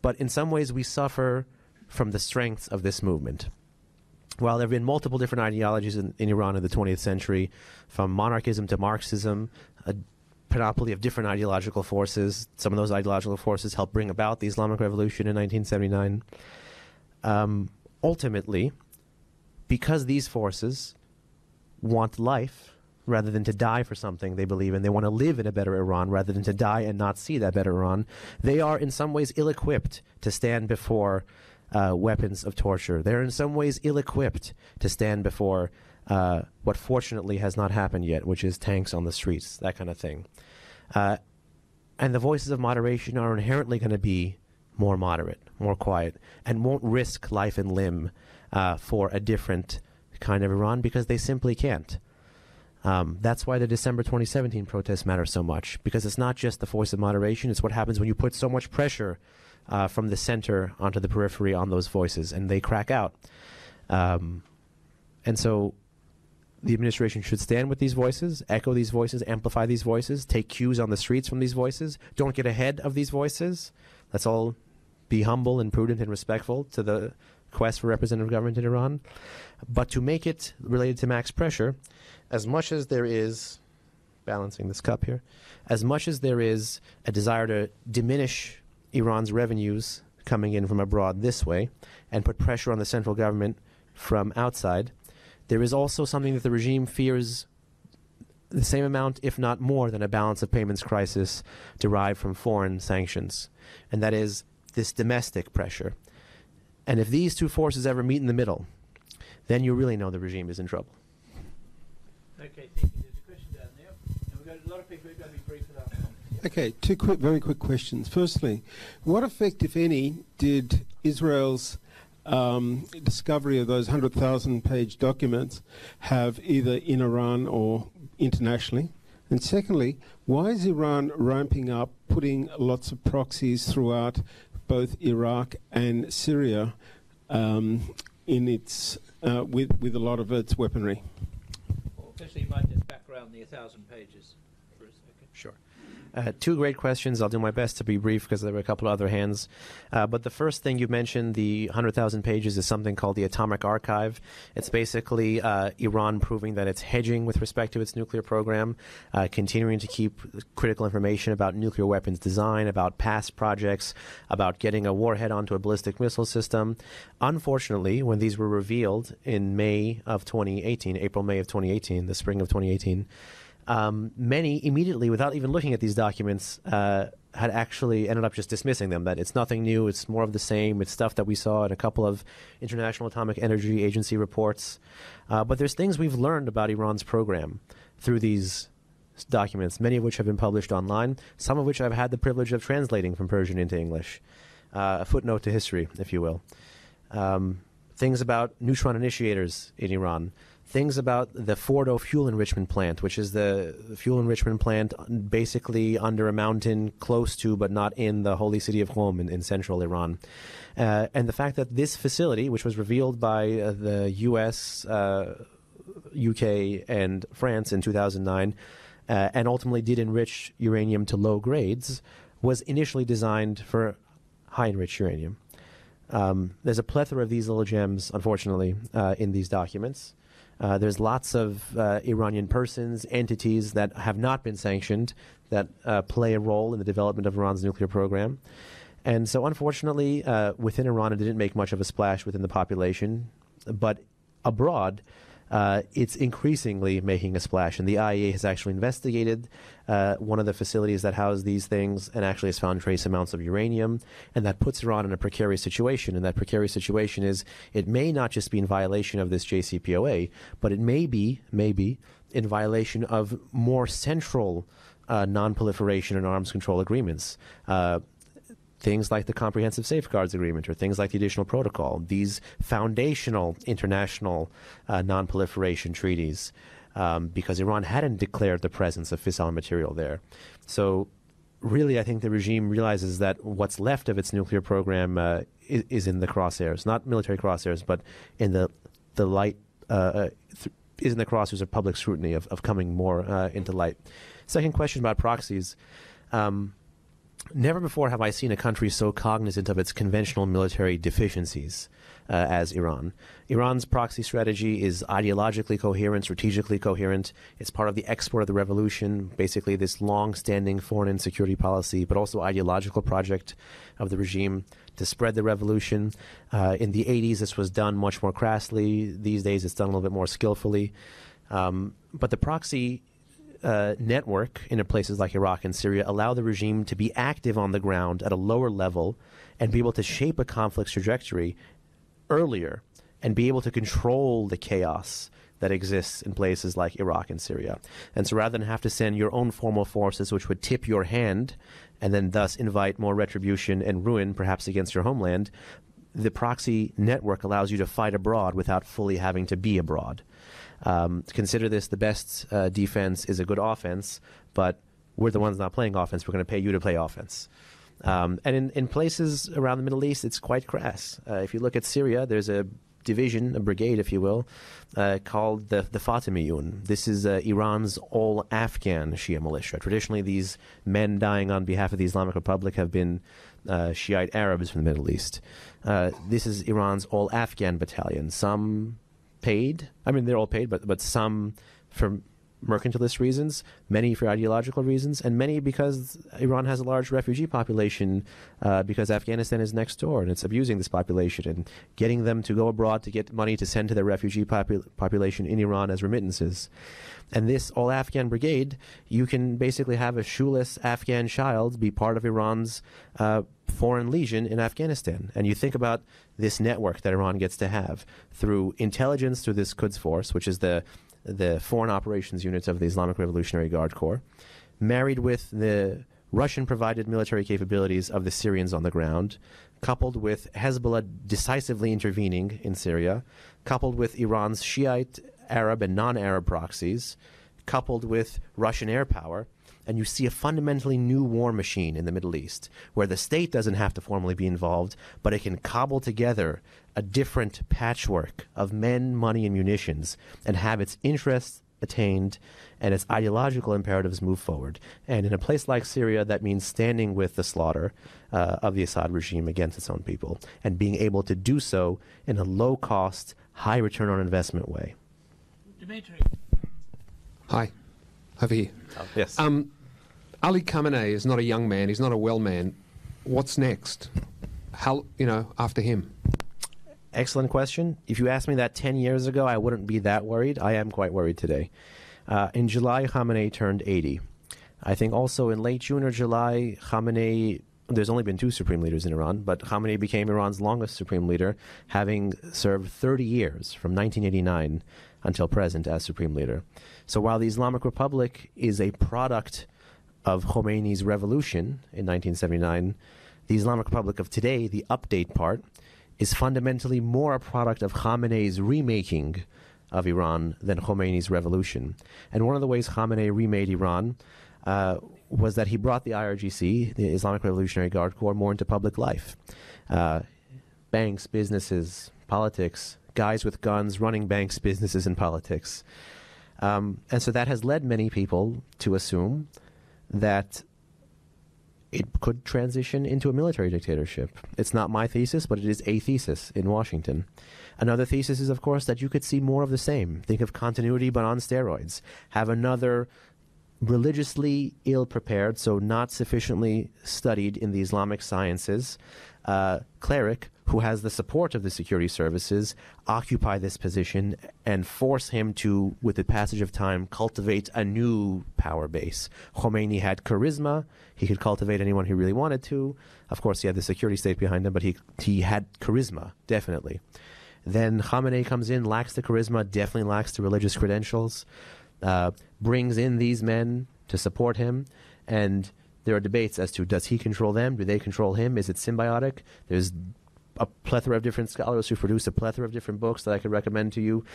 But in some ways we suffer from the strengths of this movement. While there have been multiple different ideologies in Iran in the 20th century, from monarchism to Marxism, a panoply of different ideological forces, some of those ideological forces helped bring about the Islamic Revolution in 1979. Ultimately, because these forces want life rather than to die for something they believe in, they want to live in a better Iran rather than to die and not see that better Iran, they are in some ways ill-equipped to stand before weapons of torture. They're in some ways ill-equipped to stand before what fortunately has not happened yet, which is tanks on the streets, that kind of thing. And the voices of moderation are inherently going to be more moderate, more quiet, and won't risk life and limb for a different kind of Iran because they simply can't. That's why the December 2017 protests matter so much, because it's not just the force of moderation, it's what happens when you put so much pressure from the center onto the periphery on those voices, and they crack out. And so the administration should stand with these voices, echo these voices, amplify these voices, take cues on the streets from these voices. Don't get ahead of these voices. Let's all be humble and prudent and respectful to the quest for representative government in Iran. But to make it related to max pressure, as much as there is, balancing this cup here, as much as there is a desire to diminish Iran's revenues coming in from abroad this way and put pressure on the central government from outside, there is also something that the regime fears the same amount, if not more, than a balance of payments crisis derived from foreign sanctions, and that is this domestic pressure. And if these two forces ever meet in the middle, then you really know the regime is in trouble. Okay, thank you. There's a question down there. And we've got a lot of people who are going to be brief with our comments. Okay, two very quick questions. Firstly, what effect, if any, did Israel's discovery of those 100,000-page documents have either in Iran or internationally? And secondly, why is Iran ramping up, putting lots of proxies throughout both Iraq and Syria in its with a lot of its weaponry? Well, firstly, you might just background the 1,000 pages for a second. Sure. Two great questions. I'll do my best to be brief because there were a couple of other hands. But the first thing you mentioned, the 100,000 pages, is something called the Atomic Archive. It's basically Iran proving that it's hedging with respect to its nuclear program, continuing to keep critical information about nuclear weapons design, about past projects, about getting a warhead onto a ballistic missile system. Unfortunately, when these were revealed in May of 2018, April-May of 2018, the spring of 2018, many immediately, without even looking at these documents, had actually ended up just dismissing them, that it's nothing new, it's more of the same, it's stuff that we saw in a couple of International Atomic Energy Agency reports. But there's things we've learned about Iran's program through these documents, many of which have been published online, some of which I've had the privilege of translating from Persian into English. A footnote to history, if you will. Things about neutron initiators in Iran. Things about the Fordo fuel enrichment plant, which is the fuel enrichment plant basically under a mountain close to but not in the holy city of Qom in central Iran. And the fact that this facility, which was revealed by the US, UK, and France in 2009, and ultimately did enrich uranium to low grades, was initially designed for high-enriched uranium. There's a plethora of these little gems, unfortunately, in these documents. There's lots of Iranian persons, entities that have not been sanctioned that play a role in the development of Iran's nuclear program. And so, unfortunately, within Iran, it didn't make much of a splash within the population. But abroad, it's increasingly making a splash. And the IAEA has actually investigated one of the facilities that house these things and actually has found trace amounts of uranium. And that puts Iran in a precarious situation. And that precarious situation is it may not just be in violation of this JCPOA, but it may be in violation of more central non-proliferation and arms control agreements. Things like the Comprehensive Safeguards Agreement or things like the Additional Protocol, these foundational international non-proliferation treaties, because Iran hadn't declared the presence of fissile material there. So really, I think the regime realizes that what's left of its nuclear program is in the crosshairs, not military crosshairs, but in the light, is in the crosshairs of public scrutiny, of coming more into light. Second question about proxies. Never before have I seen a country so cognizant of its conventional military deficiencies as Iran. Iran's proxy strategy is ideologically coherent, strategically coherent. It's part of the export of the revolution, basically this long-standing foreign and security policy, but also ideological project of the regime to spread the revolution. In the 80s, this was done much more crassly. These days, it's done a little bit more skillfully. But the proxy network in places like Iraq and Syria allow the regime to be active on the ground at a lower level and be able to shape a conflict's trajectory earlier and be able to control the chaos that exists in places like Iraq and Syria. And so rather than have to send your own formal forces, which would tip your hand and then thus invite more retribution and ruin, perhaps against your homeland, the proxy network allows you to fight abroad without fully having to be abroad. Consider this: the best defense is a good offense, but we're the ones not playing offense. We're going to pay you to play offense. And in places around the Middle East, it's quite crass. If you look at Syria, there's a division, a brigade, if you will, called the Fatimiyun. This is Iran's all-Afghan Shia militia. Traditionally, these men dying on behalf of the Islamic Republic have been Shiite Arabs from the Middle East. This is Iran's all-Afghan battalion. Some paid. I mean, they're all paid, but some for mercantilist reasons, many for ideological reasons, and many because Iran has a large refugee population because Afghanistan is next door and it's abusing this population and getting them to go abroad to get money to send to their refugee population in Iran as remittances. And this all-Afghan brigade, you can basically have a shoeless Afghan child be part of Iran's foreign legion in Afghanistan. And you think about this network that Iran gets to have through intelligence, through this Quds Force, which is the foreign operations units of the Islamic Revolutionary Guard Corps, married with the Russian-provided military capabilities of the Syrians on the ground, coupled with Hezbollah decisively intervening in Syria, coupled with Iran's Shiite, Arab, and non-Arab proxies, coupled with Russian air power, and you see a fundamentally new war machine in the Middle East, where the state doesn't have to formally be involved, but it can cobble together a different patchwork of men, money, and munitions, and have its interests attained and its ideological imperatives move forward. And in a place like Syria, that means standing with the slaughter of the Assad regime against its own people, and being able to do so in a low-cost, high return on investment way. Dimitri. Hi. Over here. Oh, yes. Ali Khamenei is not a young man. He's not a well man. What's next? How, after him? Excellent question. If you asked me that 10 years ago, I wouldn't be that worried. I am quite worried today. In July, Khamenei turned 80. I think also in late June or July, Khamenei, there's only been 2 supreme leaders in Iran, but Khamenei became Iran's longest supreme leader, having served 30 years from 1989 until present as supreme leader. So while the Islamic Republic is a product of Khomeini's revolution in 1979, the Islamic Republic of today, the update part, is fundamentally more a product of Khamenei's remaking of Iran than Khomeini's revolution. And one of the ways Khamenei remade Iran was that he brought the IRGC, the Islamic Revolutionary Guard Corps, more into public life. Banks, businesses, politics, guys with guns running banks, businesses, and politics. And so that has led many people to assume that it could transition into a military dictatorship. It's not my thesis, but it is a thesis in Washington. Another thesis is, of course, that you could see more of the same. Think of continuity, but on steroids. Have another religiously ill-prepared, so not sufficiently studied in the Islamic sciences, cleric who has the support of the security services occupy this position and force him to, with the passage of time, cultivate a new power base. Khomeini had charisma. He could cultivate anyone he really wanted to. Of course, he had the security state behind him, but he had charisma, definitely. Then Khamenei comes in, lacks the charisma, definitely lacks the religious credentials, brings in these men to support him, and there are debates as to, does he control them? Do they control him? Is it symbiotic? There's a plethora of different scholars who produce a plethora of different books that I could recommend to you,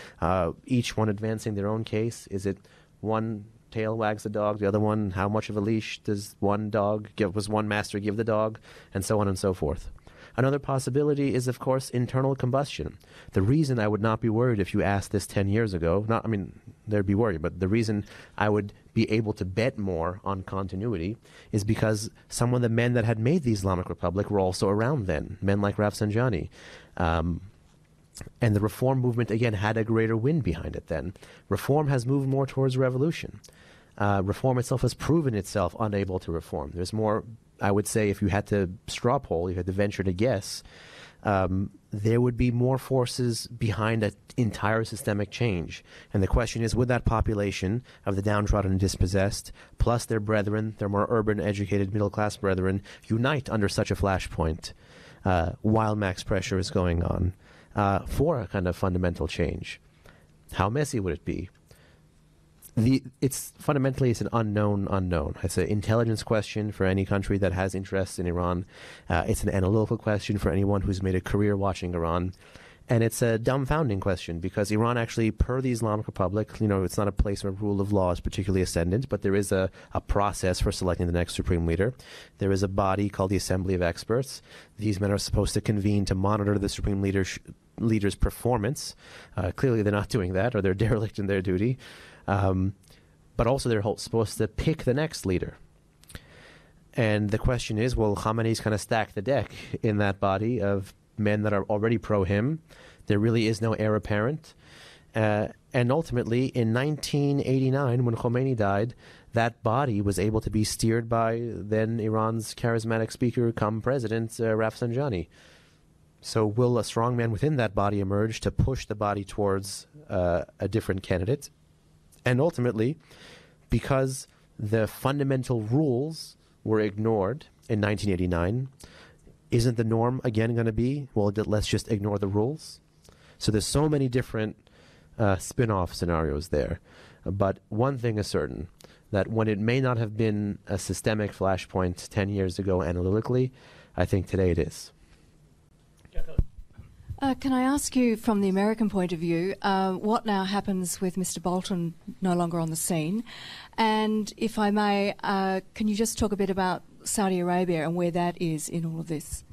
each one advancing their own case. Is it one tail wags the dog, the other one, how much of a leash does one master give the dog, and so on and so forth. Another possibility is, of course, internal combustion. The reason I would not be worried if you asked this 10 years ago, there'd be worry, but the reason I would be able to bet more on continuity is because some of the men that had made the Islamic Republic were also around then, men like Rafsanjani. And the reform movement, again, had a greater wind behind it then. Reform has moved more towards revolution. Reform itself has proven itself unable to reform. There's more, I would say, if you had to straw poll, you had to venture to guess, there would be more forces behind an entire systemic change. And the question is, would that population of the downtrodden and dispossessed, plus their brethren, their more urban, educated, middle-class brethren, unite under such a flashpoint while max pressure is going on for a kind of fundamental change? How messy would it be? It's an unknown. It's an intelligence question for any country that has interest in Iran. It's an analytical question for anyone who's made a career watching Iran. And it's a dumbfounding question because Iran actually, per the Islamic Republic, it's not a place where rule of law is particularly ascendant, but there is a process for selecting the next supreme leader. There is a body called the Assembly of Experts. These men are supposed to convene to monitor the supreme leader's performance. Clearly they're not doing that, or they're derelict in their duty. But also they're supposed to pick the next leader. And the question is, well, Khamenei's kind of stacked the deck in that body of men that are already pro-him. There really is no heir apparent. And ultimately, in 1989, when Khomeini died, that body was able to be steered by then Iran's charismatic speaker, come president, Rafsanjani. So will a strong man within that body emerge to push the body towards a different candidate? And ultimately, because the fundamental rules were ignored in 1989, isn't the norm again going to be, well, let's just ignore the rules? So there's so many different spin-off scenarios there. But one thing is certain, that when it may not have been a systemic flashpoint 10 years ago analytically, I think today it is. Can I ask you, from the American point of view, what now happens with Mr. Bolton no longer on the scene? And if I may, can you just talk a bit about Saudi Arabia and where that is in all of this?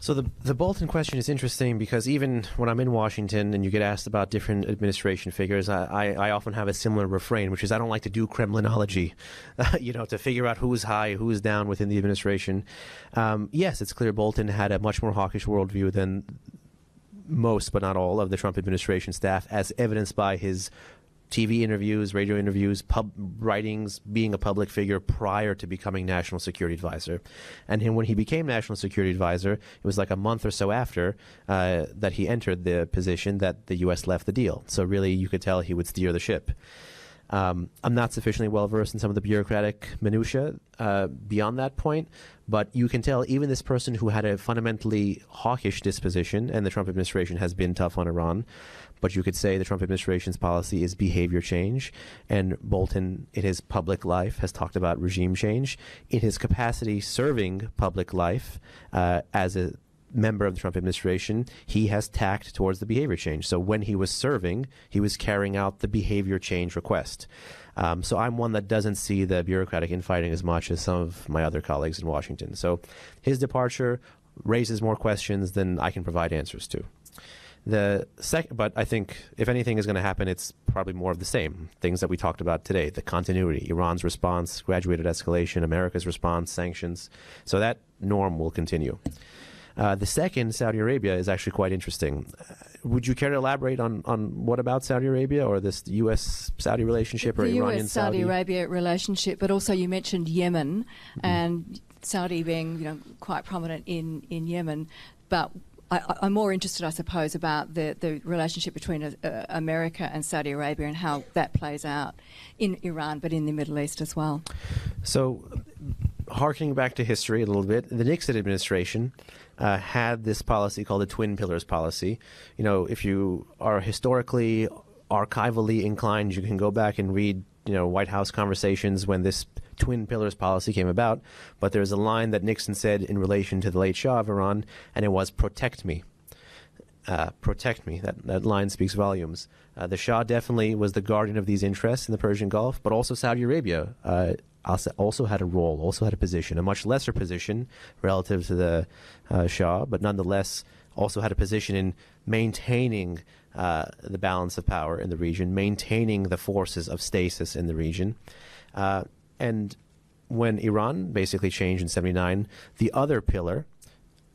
So the Bolton question is interesting because even when I'm in Washington and you get asked about different administration figures, I often have a similar refrain, which is I don't like to do Kremlinology, to figure out who's high, who's down within the administration. Yes, it's clear Bolton had a much more hawkish worldview than most, but not all, of the Trump administration staff, as evidenced by his TV interviews, radio interviews, writings, being a public figure prior to becoming National Security Advisor. And when he became National Security Advisor, it was like a month or so after that he entered the position that the U.S. left the deal. So really, you could tell he would steer the ship. I'm not sufficiently well-versed in some of the bureaucratic minutiae beyond that point, but you can tell even this person who had a fundamentally hawkish disposition, and the Trump administration has been tough on Iran, but you could say the Trump administration's policy is behavior change, and Bolton, in his public life, has talked about regime change. In his capacity serving public life as a member of the Trump administration, he has tacked towards the behavior change. So when he was serving, he was carrying out the behavior change request. So I'm one that doesn't see the bureaucratic infighting as much as some of my other colleagues in Washington. So his departure raises more questions than I can provide answers to. But I think if anything is going to happen, it's probably more of the same. Things that we talked about today, the continuity, Iran's response, graduated escalation, America's response, sanctions. So that norm will continue. The second, Saudi Arabia, is actually quite interesting. Would you care to elaborate on what about Saudi Arabia, or this U.S.-Saudi relationship, or Iranian-Saudi? The U.S.-Saudi Arabia relationship, but also you mentioned Yemen, and Saudi being quite prominent in Yemen. But I'm more interested, I suppose, about the relationship between America and Saudi Arabia and how that plays out in Iran, but in the Middle East as well. So, harkening back to history a little bit, the Nixon administration had this policy called the Twin Pillars policy. If you are historically, archivally inclined, you can go back and read, White House conversations when this Twin Pillars policy came about. But there's a line that Nixon said in relation to the late Shah of Iran, and it was, protect me. Protect me. That line speaks volumes. The Shah definitely was the guardian of these interests in the Persian Gulf, but also Saudi Arabia also had a role, also had a position, a much lesser position relative to the Shah, but nonetheless also had a position in maintaining the balance of power in the region, maintaining the forces of stasis in the region. And when Iran basically changed in 1979, the other pillar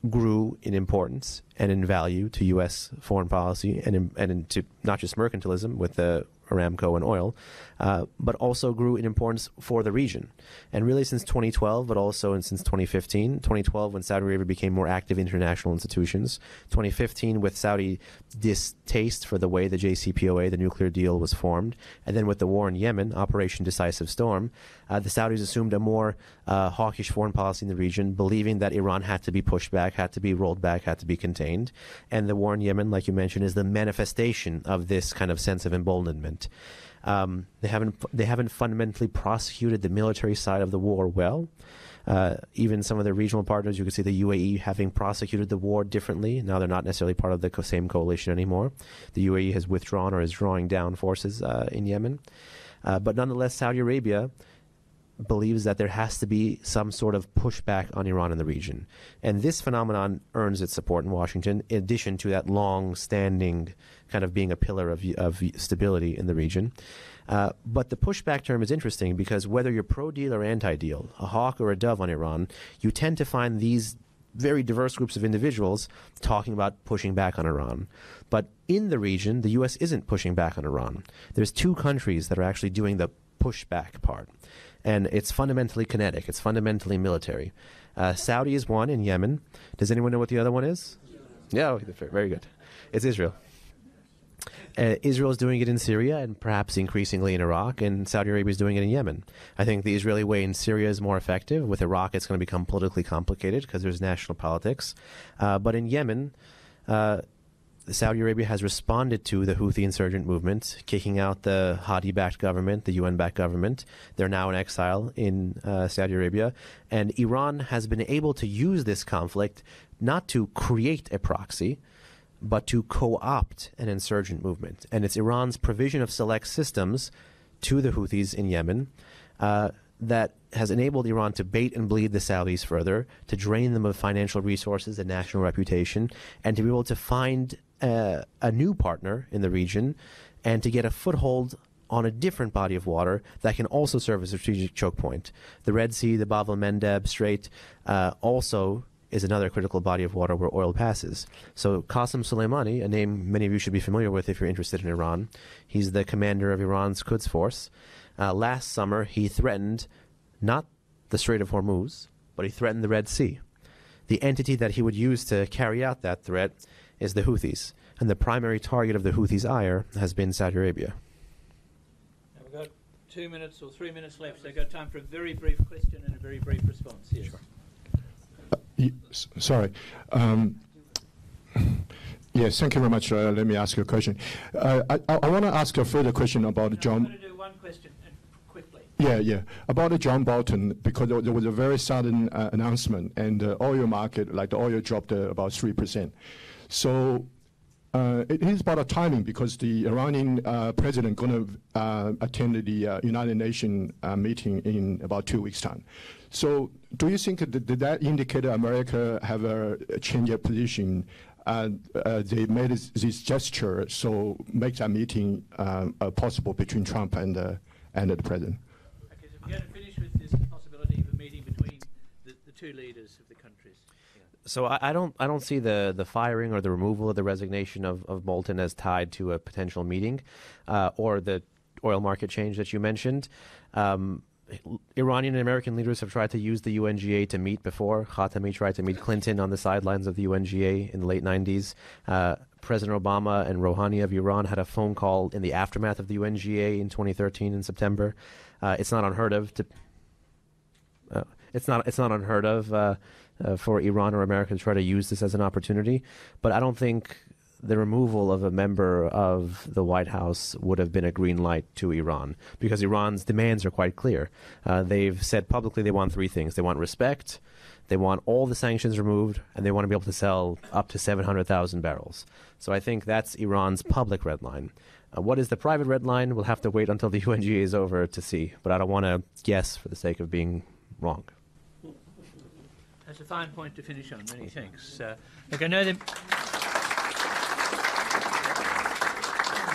grew in importance and in value to U.S. foreign policy and into not just mercantilism with the Aramco and oil, but also grew in importance for the region. And really since 2012, but also since 2015, 2012 when Saudi Arabia became more active in international institutions, 2015 with Saudi distaste for the way the JCPOA, the nuclear deal, was formed, and then with the war in Yemen, Operation Decisive Storm, the Saudis assumed a more hawkish foreign policy in the region, believing that Iran had to be pushed back, had to be rolled back, had to be contained. And the war in Yemen, like you mentioned, is the manifestation of this kind of sense of emboldenment. They haven't fundamentally prosecuted the military side of the war well. Even some of their regional partners, you can see the UAE having prosecuted the war differently. Now they're not necessarily part of the same coalition anymore. The UAE has withdrawn or is drawing down forces in Yemen. But nonetheless, Saudi Arabia believes that there has to be some sort of pushback on Iran in the region. And this phenomenon earns its support in Washington, in addition to that long-standing kind of being a pillar of stability in the region. But the pushback term is interesting because whether you're pro-deal or anti-deal, a hawk or a dove on Iran, you tend to find these very diverse groups of individuals talking about pushing back on Iran. But in the region, the U.S. isn't pushing back on Iran. There's two countries that are actually doing the pushback part. And it's fundamentally kinetic. It's fundamentally military. Saudi is one in Yemen. Does anyone know what the other one is? Yeah, very good. It's Israel. Israel is doing it in Syria and perhaps increasingly in Iraq, and Saudi Arabia is doing it in Yemen. I think the Israeli way in Syria is more effective. With Iraq, it's going to become politically complicated because there's national politics. But in Yemen, Saudi Arabia has responded to the Houthi insurgent movement, kicking out the Hadi-backed government, the UN-backed government. They're now in exile in Saudi Arabia. And Iran has been able to use this conflict not to create a proxy, but to co-opt an insurgent movement. And it's Iran's provision of select systems to the Houthis in Yemen that has enabled Iran to bait and bleed the Saudis further, to drain them of financial resources and national reputation, and to be able to find a new partner in the region and to get a foothold on a different body of water that can also serve as a strategic choke point. The Red Sea, the Bab el-Mandeb Strait, also is another critical body of water where oil passes. So Qasem Soleimani, a name many of you should be familiar with if you're interested in Iran, he's the commander of Iran's Quds Force. Last summer, he threatened not the Strait of Hormuz, but he threatened the Red Sea. The entity that he would use to carry out that threat is the Houthis, and the primary target of the Houthis' ire has been Saudi Arabia. Now we've got 2 minutes or 3 minutes left, so we've got time for a very brief question and a very brief response. Yes. Sure. Sorry. Yes, thank you very much. Let me ask you a question. I want to ask a further question about John. I'm going to do one question quickly. Yeah. About John Bolton, because there was a very sudden announcement, and the oil market, like the oil dropped about 3%. So it is about a timing because the Iranian president going to attend the United Nations meeting in about 2 weeks' time. So do you think did that indicate America have a change of position? They made this gesture, so make that meeting possible between Trump and the president. Okay, so we're going to finish with this possibility of a meeting between the two leaders of the countries. So I don't see the firing or the removal of the resignation of Bolton as tied to a potential meeting or the oil market change that you mentioned. Iranian and American leaders have tried to use the UNGA to meet before. Khatami tried to meet Clinton on the sidelines of the UNGA in the late 90s. President Obama and Rouhani of Iran had a phone call in the aftermath of the UNGA in 2013 in September. It's not unheard of for Iran or America to try to use this as an opportunity, but I don't think the removal of a member of the White House would have been a green light to Iran, because Iran's demands are quite clear. They've said publicly they want three things. They want respect, they want all the sanctions removed, and they want to be able to sell up to 700,000 barrels. So I think that's Iran's public red line. What is the private red line? We'll have to wait until the UNGA is over to see, but I don't want to guess for the sake of being wrong. That's a fine point to finish on. Many thanks. Look, I know that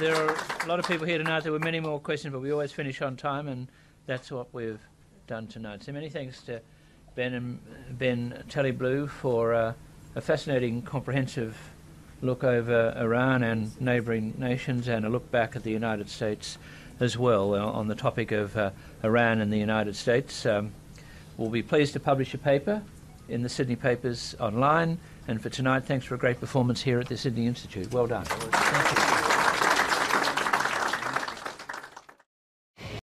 there are a lot of people here tonight. There were many more questions, but we always finish on time, and that's what we've done tonight. So many thanks to Ben Taleblu for a fascinating, comprehensive look over Iran and neighbouring nations and a look back at the United States as well on the topic of Iran and the United States. We'll be pleased to publish a paper in the Sydney Papers online. And for tonight, thanks for a great performance here at the Sydney Institute. Well done. Thank you.